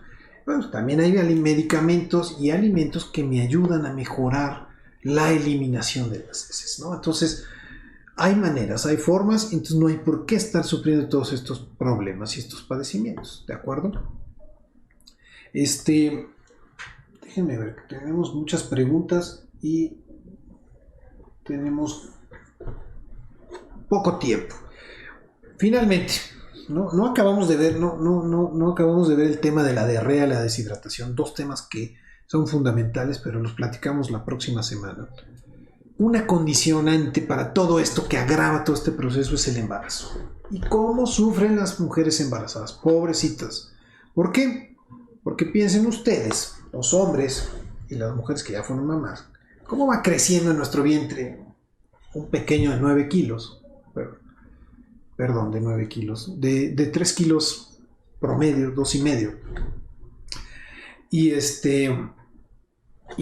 Bueno, también hay medicamentos y alimentos que me ayudan a mejorar la eliminación de las heces, ¿no? Entonces hay maneras, hay formas, entonces no hay por qué estar sufriendo todos estos problemas y estos padecimientos, ¿de acuerdo? Déjenme ver, que tenemos muchas preguntas y tenemos poco tiempo. Finalmente, no acabamos de ver, no acabamos de ver el tema de la diarrea y la deshidratación, dos temas que son fundamentales, pero los platicamos la próxima semana. Una condicionante para todo esto que agrava todo este proceso es el embarazo. ¿Y cómo sufren las mujeres embarazadas? Pobrecitas. ¿Por qué? Porque piensen ustedes, los hombres y las mujeres que ya fueron mamás, ¿cómo va creciendo en nuestro vientre un pequeño de 9 kilos? Perdón, de 9 kilos, de 3 kilos promedio, 2,5. Y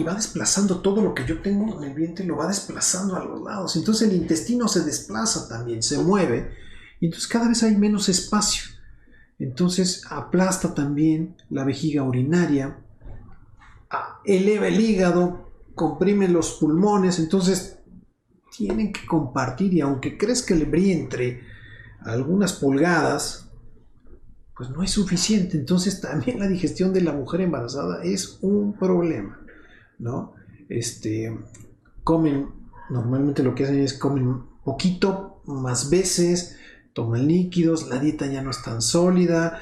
va desplazando todo lo que yo tengo en el vientre, lo va desplazando a los lados. Entonces el intestino se desplaza también, se mueve, y entonces cada vez hay menos espacio. Entonces aplasta también la vejiga urinaria, eleva el hígado, comprime los pulmones, entonces tienen que compartir, y aunque crezca el vientre algunas pulgadas, pues no es suficiente. Entonces también la digestión de la mujer embarazada es un problema, ¿no? Comen, normalmente lo que hacen es comen poquito más veces, toman líquidos, la dieta ya no es tan sólida,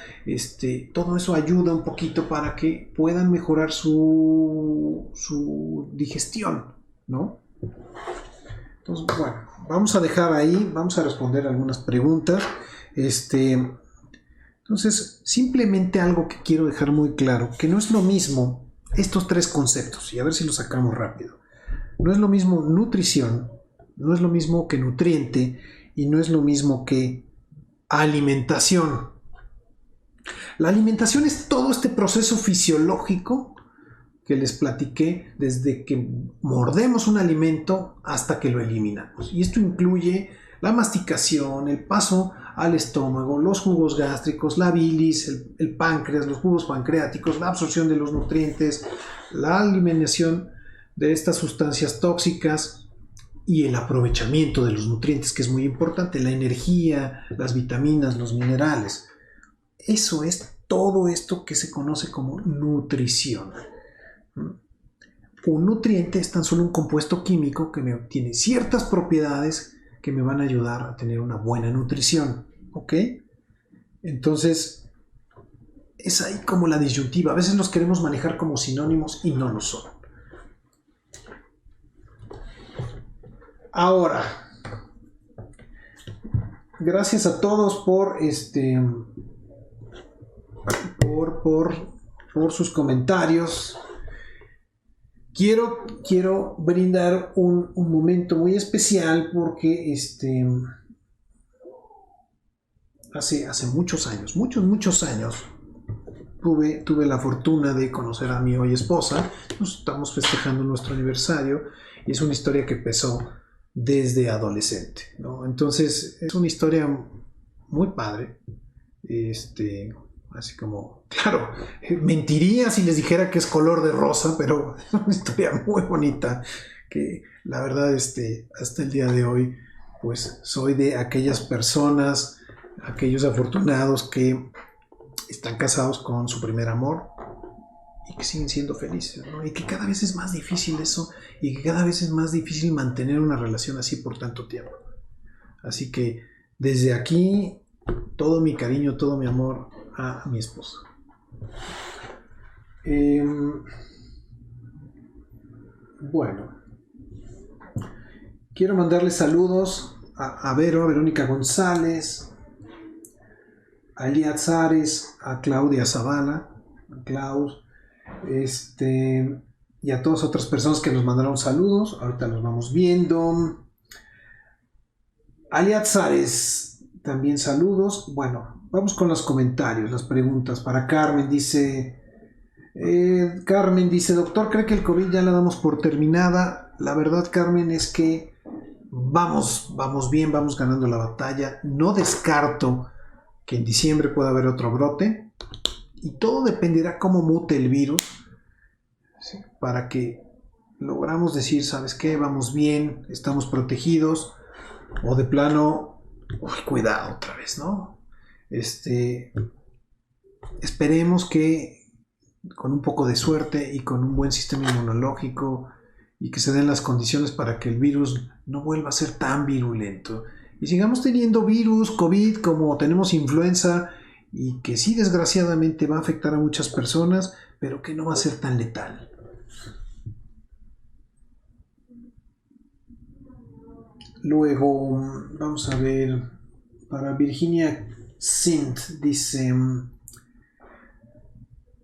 todo eso ayuda un poquito para que puedan mejorar su digestión, ¿no? Entonces, bueno, vamos a dejar ahí, vamos a responder algunas preguntas. Entonces, simplemente algo que quiero dejar muy claro, que no es lo mismo estos tres conceptos, y a ver si los sacamos rápido. No es lo mismo nutrición, no es lo mismo que nutriente, y no es lo mismo que alimentación. La alimentación es todo este proceso fisiológico que les platiqué desde que mordemos un alimento hasta que lo eliminamos. Y esto incluye la masticación, el paso al estómago, los jugos gástricos, la bilis, el páncreas, los jugos pancreáticos, la absorción de los nutrientes, la eliminación de estas sustancias tóxicas y el aprovechamiento de los nutrientes, que es muy importante, la energía, las vitaminas, los minerales. Eso es todo esto que se conoce como nutrición. Un nutriente es tan solo un compuesto químico que tiene ciertas propiedades que me van a ayudar a tener una buena nutrición, ¿ok? Entonces, es ahí como la disyuntiva. A veces los queremos manejar como sinónimos y no lo son. Ahora, gracias a todos por sus comentarios. Quiero brindar un momento muy especial porque hace muchos años, muchos años, tuve la fortuna de conocer a mi hoy esposa. Nos estamos festejando nuestro aniversario y es una historia que empezó desde adolescente, ¿no? Entonces es una historia muy padre. Así como, claro, mentiría si les dijera que es color de rosa, pero es una historia muy bonita que la verdad hasta el día de hoy pues soy de aquellas personas, aquellos afortunados que están casados con su primer amor y que siguen siendo felices, ¿no? Y que cada vez es más difícil eso y que cada vez es más difícil mantener una relación así por tanto tiempo. Así que desde aquí todo mi cariño, todo mi amor a mi esposa. Bueno, quiero mandarle saludos a Verónica González, a Elia Zares, a Claudia Zavala, a Klaus, y a todas otras personas que nos mandaron saludos. Ahorita los vamos viendo. A Elia Zares, también saludos. Bueno, vamos con los comentarios, las preguntas. Para Carmen dice, doctor, ¿cree que el COVID ya la damos por terminada? La verdad, Carmen, es que vamos bien, vamos ganando la batalla. No descarto que en diciembre pueda haber otro brote y todo dependerá cómo mute el virus, ¿sí? Para que logramos decir, ¿sabes qué? Vamos bien, estamos protegidos, o de plano, cuidado otra vez, ¿no? Esperemos que con un poco de suerte y con un buen sistema inmunológico y que se den las condiciones para que el virus no vuelva a ser tan virulento y sigamos teniendo virus, COVID, como tenemos influenza, y que sí, desgraciadamente va a afectar a muchas personas, pero que no va a ser tan letal. Luego, vamos a ver, para Virginia Sint, dice,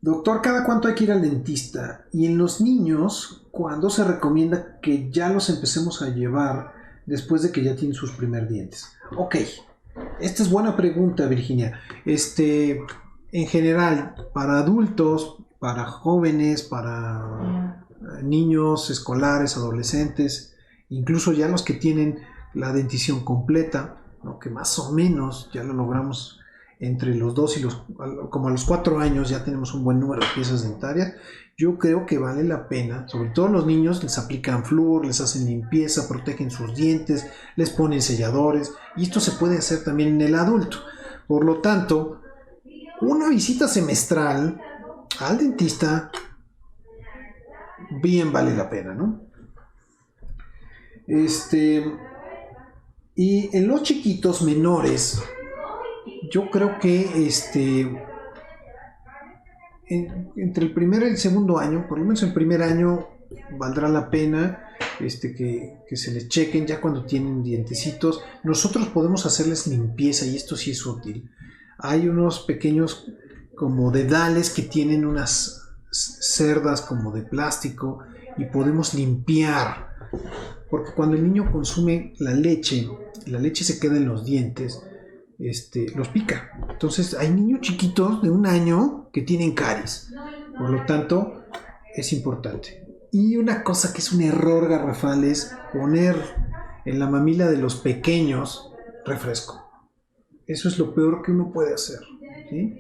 doctor, ¿cada cuánto hay que ir al dentista? Y en los niños, ¿cuándo se recomienda que ya los empecemos a llevar después de que ya tienen sus primeros dientes? Ok, esta es buena pregunta, Virginia. En general, para adultos, para jóvenes, para niños escolares, adolescentes, incluso ya los que tienen la dentición completa, ¿no? Que más o menos ya lo logramos entre los 2 y como a los 4 años ya tenemos un buen número de piezas dentarias. Yo creo que vale la pena, sobre todo los niños, les aplican flúor, les hacen limpieza, protegen sus dientes, les ponen selladores, y esto se puede hacer también en el adulto. Por lo tanto, una visita semestral al dentista bien vale la pena, ¿no? Y en los chiquitos menores, yo creo que entre el primer y el segundo año, por lo menos el primer año, valdrá la pena que se les chequen ya cuando tienen dientecitos. Nosotros podemos hacerles limpieza y esto sí es útil. Hay unos pequeños como dedales que tienen unas cerdas como de plástico y podemos limpiar, porque cuando el niño consume la leche se queda en los dientes, los pica. Entonces hay niños chiquitos de 1 año que tienen caries, por lo tanto es importante. Y una cosa que es un error garrafal es poner en la mamila de los pequeños refresco. Eso es lo peor que uno puede hacer, ¿sí?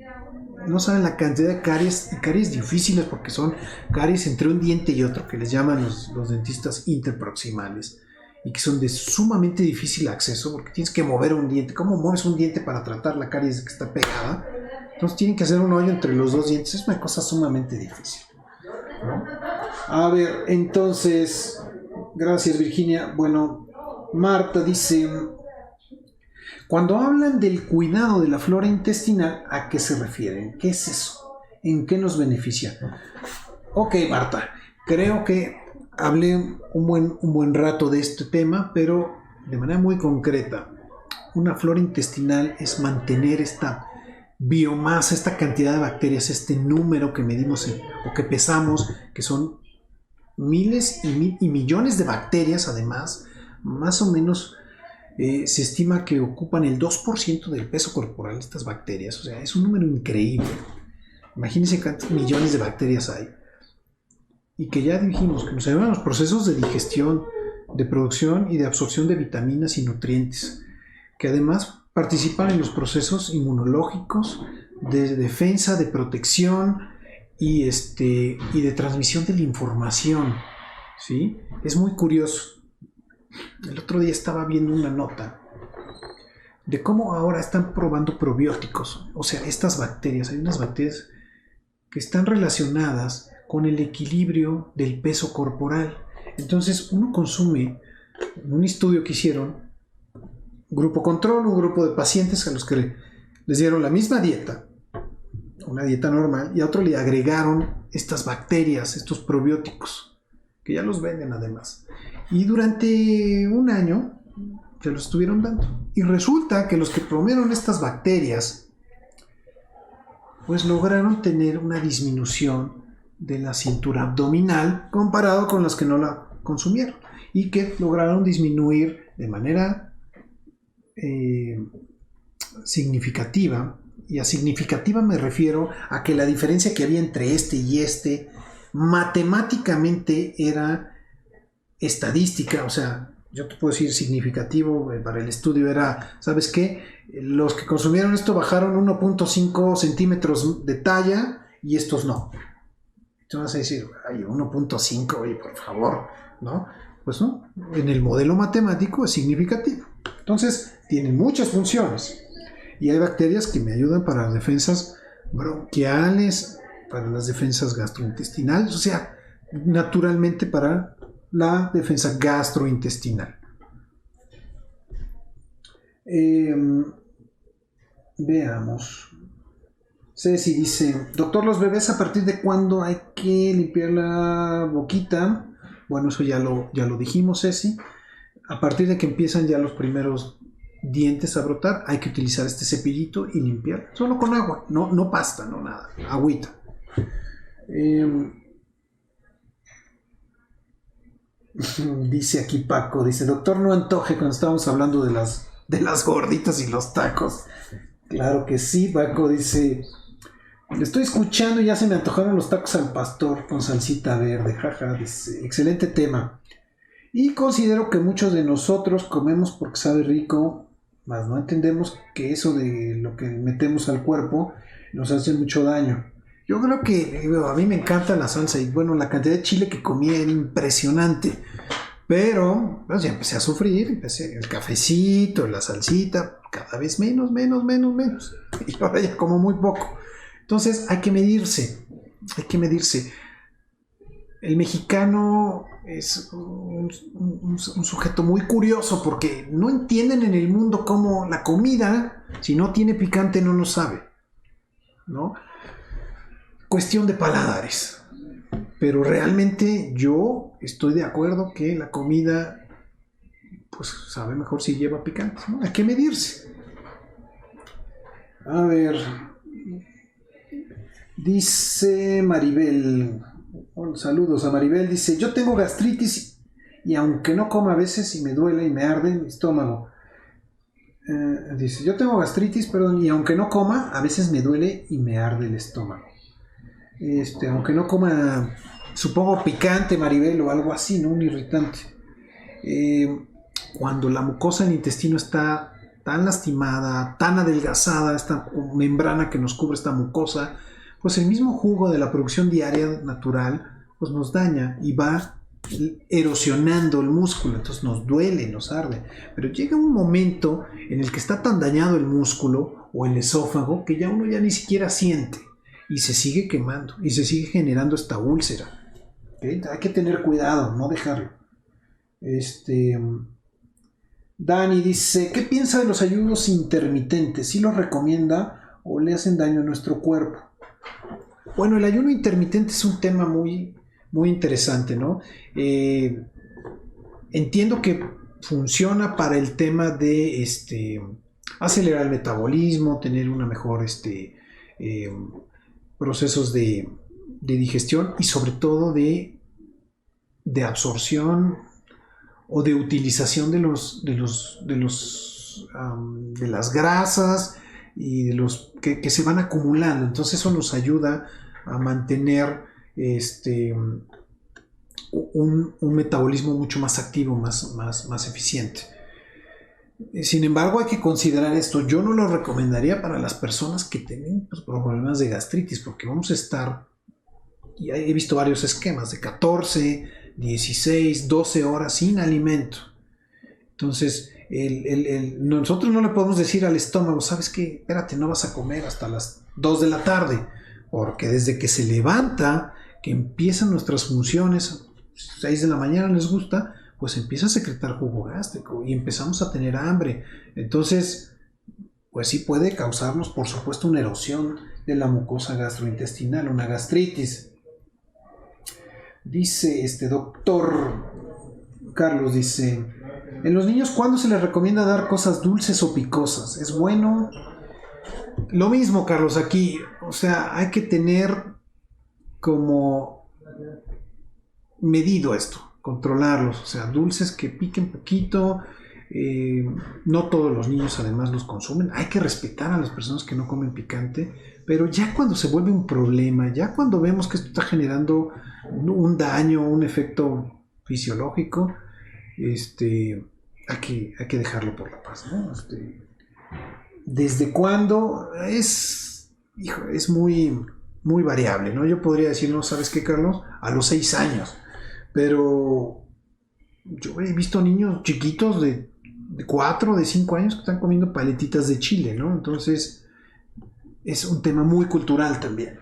No saben la cantidad de caries, y caries difíciles porque son caries entre un diente y otro, que les llaman los dentistas interproximales, y que son de sumamente difícil acceso porque tienes que mover un diente. ¿Cómo mueves un diente para tratar la caries que está pegada? Entonces tienen que hacer un hoyo entre los dos dientes. Es una cosa sumamente difícil, ¿no? A ver, entonces, gracias Virginia. Bueno, Marta dice: cuando hablan del cuidado de la flora intestinal, ¿a qué se refieren? ¿Qué es eso? ¿En qué nos beneficia? Ok, Marta, creo que hablé un buen rato de este tema, pero de manera muy concreta. Una flora intestinal es mantener esta biomasa, esta cantidad de bacterias, este número que medimos o que pesamos, que son miles y millones de bacterias. Además, más o menos se estima que ocupan el 2% del peso corporal de estas bacterias. O sea, es un número increíble. Imagínense cuántos millones de bacterias hay. Y que ya dijimos que nos ayudan a los procesos de digestión, de producción y de absorción de vitaminas y nutrientes, que además participan en los procesos inmunológicos, de defensa, de protección y de transmisión de la información, ¿sí? Es muy curioso. El otro día estaba viendo una nota de cómo ahora están probando probióticos. O sea, estas bacterias, hay unas bacterias que están relacionadas con el equilibrio del peso corporal. Entonces uno consume, en un estudio que hicieron, grupo control, un grupo de pacientes a los que les dieron la misma dieta, una dieta normal, y a otro le agregaron estas bacterias, estos probióticos, que ya los venden además. Y durante 1 año se los estuvieron dando. Y resulta que los que comieron estas bacterias, pues lograron tener una disminución de la cintura abdominal comparado con los que no la consumieron. Y que lograron disminuir de manera significativa. Y a significativa me refiero a que la diferencia que había entre y matemáticamente era estadística. O sea, yo te puedo decir significativo para el estudio era, ¿sabes qué? Los que consumieron esto bajaron 1.5 centímetros de talla y estos no. Entonces vas a decir, ay, 1.5, oye, por favor, ¿no? Pues no, en el modelo matemático es significativo. Entonces, tienen muchas funciones. Y hay bacterias que me ayudan para las defensas bronquiales, para las defensas gastrointestinales, o sea, naturalmente para la defensa gastrointestinal. Veamos. Ceci dice: doctor, ¿los bebés a partir de cuándo hay que limpiar la boquita? Bueno, eso ya lo dijimos, Ceci. A partir de que empiezan ya los primeros dientes a brotar, hay que utilizar este cepillito y limpiar solo con agua, no pasta, no nada, agüita. Dice aquí Paco, dice: doctor, no antoje, cuando estábamos hablando de las gorditas y los tacos. Claro que sí, Paco dice: le estoy escuchando y ya se me antojaron los tacos al pastor con salsita verde, jaja. Dice: excelente tema. Y considero que muchos de nosotros comemos porque sabe rico, mas no entendemos que eso de lo que metemos al cuerpo nos hace mucho daño. Yo creo que a mí me encanta la salsa y bueno, la cantidad de chile que comí era impresionante. Pero pues, ya empecé a sufrir, empecé el cafecito, la salsita, cada vez menos. Y ahora ya como muy poco. Entonces hay que medirse. el mexicano es un sujeto muy curioso porque no entienden en el mundo cómo la comida, si no tiene picante, no nos sabe, ¿no? Cuestión de paladares. Pero realmente yo estoy de acuerdo que la comida pues sabe mejor si lleva picante, ¿no? Hay que medirse. A ver, dice Maribel, bueno, saludos a Maribel, dice, yo tengo gastritis y aunque no coma a veces y me duele y me arde mi estómago. Dice, yo tengo gastritis, perdón, y aunque no coma, a veces me duele y me arde el estómago. Aunque no coma, supongo picante, Maribel, o algo así, ¿no? Un irritante. Cuando la mucosa del intestino está tan lastimada, tan adelgazada, esta membrana que nos cubre esta mucosa, pues el mismo jugo de la producción diaria natural, pues nos daña y va erosionando el músculo, entonces nos duele, nos arde. Pero llega un momento en el que está tan dañado el músculo o el esófago que ya uno ya ni siquiera siente y se sigue quemando y se sigue generando esta úlcera. ¿Okay? Hay que tener cuidado, no dejarlo. Dani dice, ¿qué piensa de los ayunos intermitentes? ¿Sí los recomienda o le hacen daño a nuestro cuerpo? Bueno, el ayuno intermitente es un tema muy, muy interesante, ¿no? Entiendo que funciona para el tema de acelerar el metabolismo, tener una mejor procesos de digestión y sobre todo de absorción o de utilización de las grasas y de los que se van acumulando. Entonces eso nos ayuda a mantener un metabolismo mucho más activo, más eficiente. Sin embargo, hay que considerar esto. Yo no lo recomendaría para las personas que tienen problemas de gastritis, porque vamos a estar, y he visto varios esquemas de 14, 16, 12 horas sin alimento. Entonces, nosotros no le podemos decir al estómago, ¿sabes qué? Espérate, no vas a comer hasta las 2 de la tarde, porque desde que se levanta, que empiezan nuestras funciones, 6 de la mañana les gusta, pues empieza a secretar jugo gástrico y empezamos a tener hambre. Entonces, pues sí puede causarnos, por supuesto, una erosión de la mucosa gastrointestinal, una gastritis. Dice doctor Carlos, dice, en los niños, ¿cuándo se les recomienda dar cosas dulces o picosas? ¿Es bueno? Lo mismo, Carlos, aquí, o sea, hay que tener como medido esto, controlarlos, o sea, dulces que piquen poquito, no todos los niños además los consumen, hay que respetar a las personas que no comen picante, pero ya cuando se vuelve un problema, ya cuando vemos que esto está generando un daño, un efecto fisiológico, hay que dejarlo por la paz, ¿no? ¿Desde cuándo? Es muy, muy variable, ¿no? Yo podría decir, ¿no? ¿Sabes qué, Carlos? A los 6 años, pero yo he visto niños chiquitos de 4, de 5 años que están comiendo paletitas de chile, ¿no? Entonces, es un tema muy cultural también.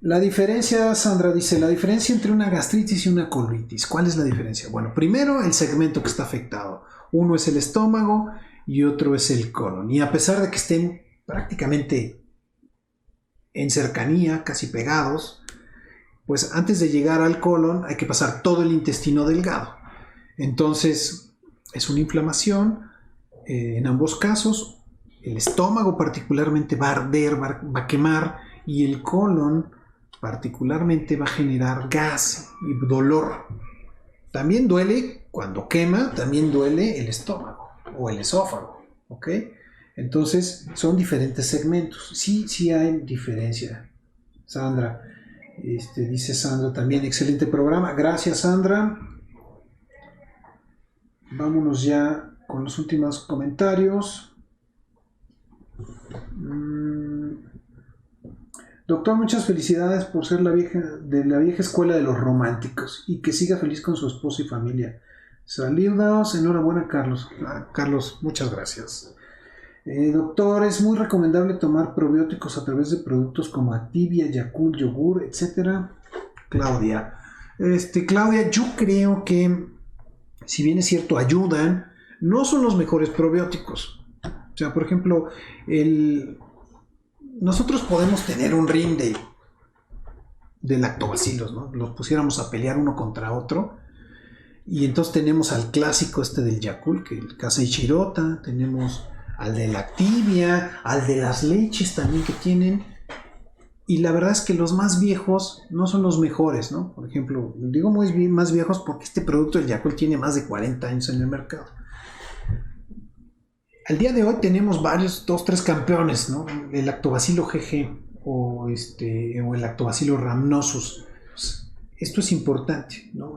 La diferencia, Sandra dice, la diferencia entre una gastritis y una colitis. ¿Cuál es la diferencia? Bueno, primero el segmento que está afectado. Uno es el estómago y otro es el colon. Y a pesar de que estén prácticamente en cercanía, casi pegados, pues antes de llegar al colon hay que pasar todo el intestino delgado. Entonces, es una inflamación. En ambos casos, el estómago particularmente va a arder, va a quemar, y el colon particularmente va a generar gas y dolor. También duele cuando quema, también duele el estómago o el esófago, ¿ok? Entonces son diferentes segmentos. Sí hay diferencia. Sandra, dice Sandra también, excelente programa. Gracias, Sandra. Vámonos ya con los últimos comentarios. Doctor, muchas felicidades por ser de la vieja escuela de los románticos y que siga feliz con su esposo y familia. Saludos, enhorabuena, Carlos. Carlos, muchas gracias. Doctor, es muy recomendable tomar probióticos a través de productos como Activia, Yakult, yogur, etc. Claudia. Claudia, yo creo que, si bien es cierto, ayudan, no son los mejores probióticos. O sea, por ejemplo, nosotros podemos tener un ring de lactobacilos, ¿no? Los pusiéramos a pelear uno contra otro. Y entonces tenemos al clásico del Yakult, que el Kasei Shirota, tenemos al de la Activia, al de las leches también que tienen. Y la verdad es que los más viejos no son los mejores, ¿no? Por ejemplo, digo más viejos porque este producto del Yakult tiene más de 40 años en el mercado. Al día de hoy tenemos varios, 2, 3 campeones, ¿no? El Lactobacilo GG o el Lactobacilo rhamnosus. Esto es importante, ¿no?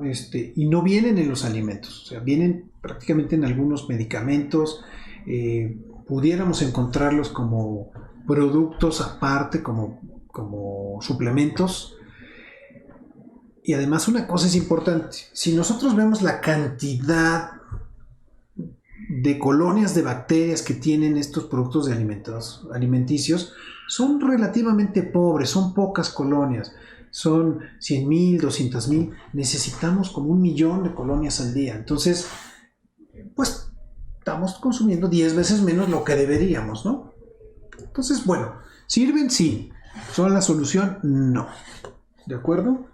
Y no vienen en los alimentos, o sea, vienen prácticamente en algunos medicamentos. Pudiéramos encontrarlos como productos aparte, como suplementos. Y además una cosa es importante, si nosotros vemos la cantidad de colonias de bacterias que tienen estos productos de alimenticios, son relativamente pobres, son pocas colonias. Son 100,000, 200,000, necesitamos como 1,000,000 de colonias al día. Entonces, pues estamos consumiendo 10 veces menos lo que deberíamos, ¿no? Entonces, bueno, ¿sirven? Sí. ¿Son la solución? No. ¿De acuerdo?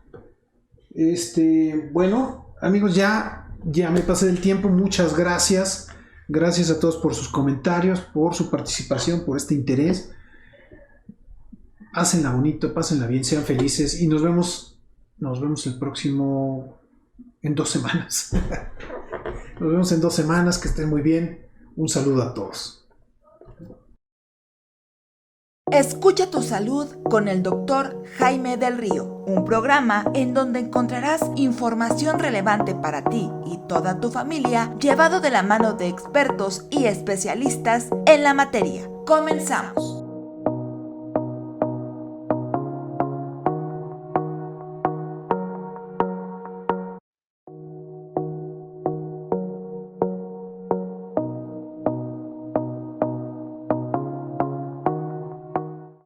Bueno, amigos, ya me pasé del tiempo. Muchas gracias. Gracias a todos por sus comentarios, por su participación, por este interés. Pásenla bonito, pásenla bien, sean felices y nos vemos el próximo en 2 semanas. Nos vemos en 2 semanas, que estén muy bien. Un saludo a todos. Escucha tu salud con el Dr. Jaime del Río, un programa en donde encontrarás información relevante para ti y toda tu familia, llevado de la mano de expertos y especialistas en la materia. Comenzamos.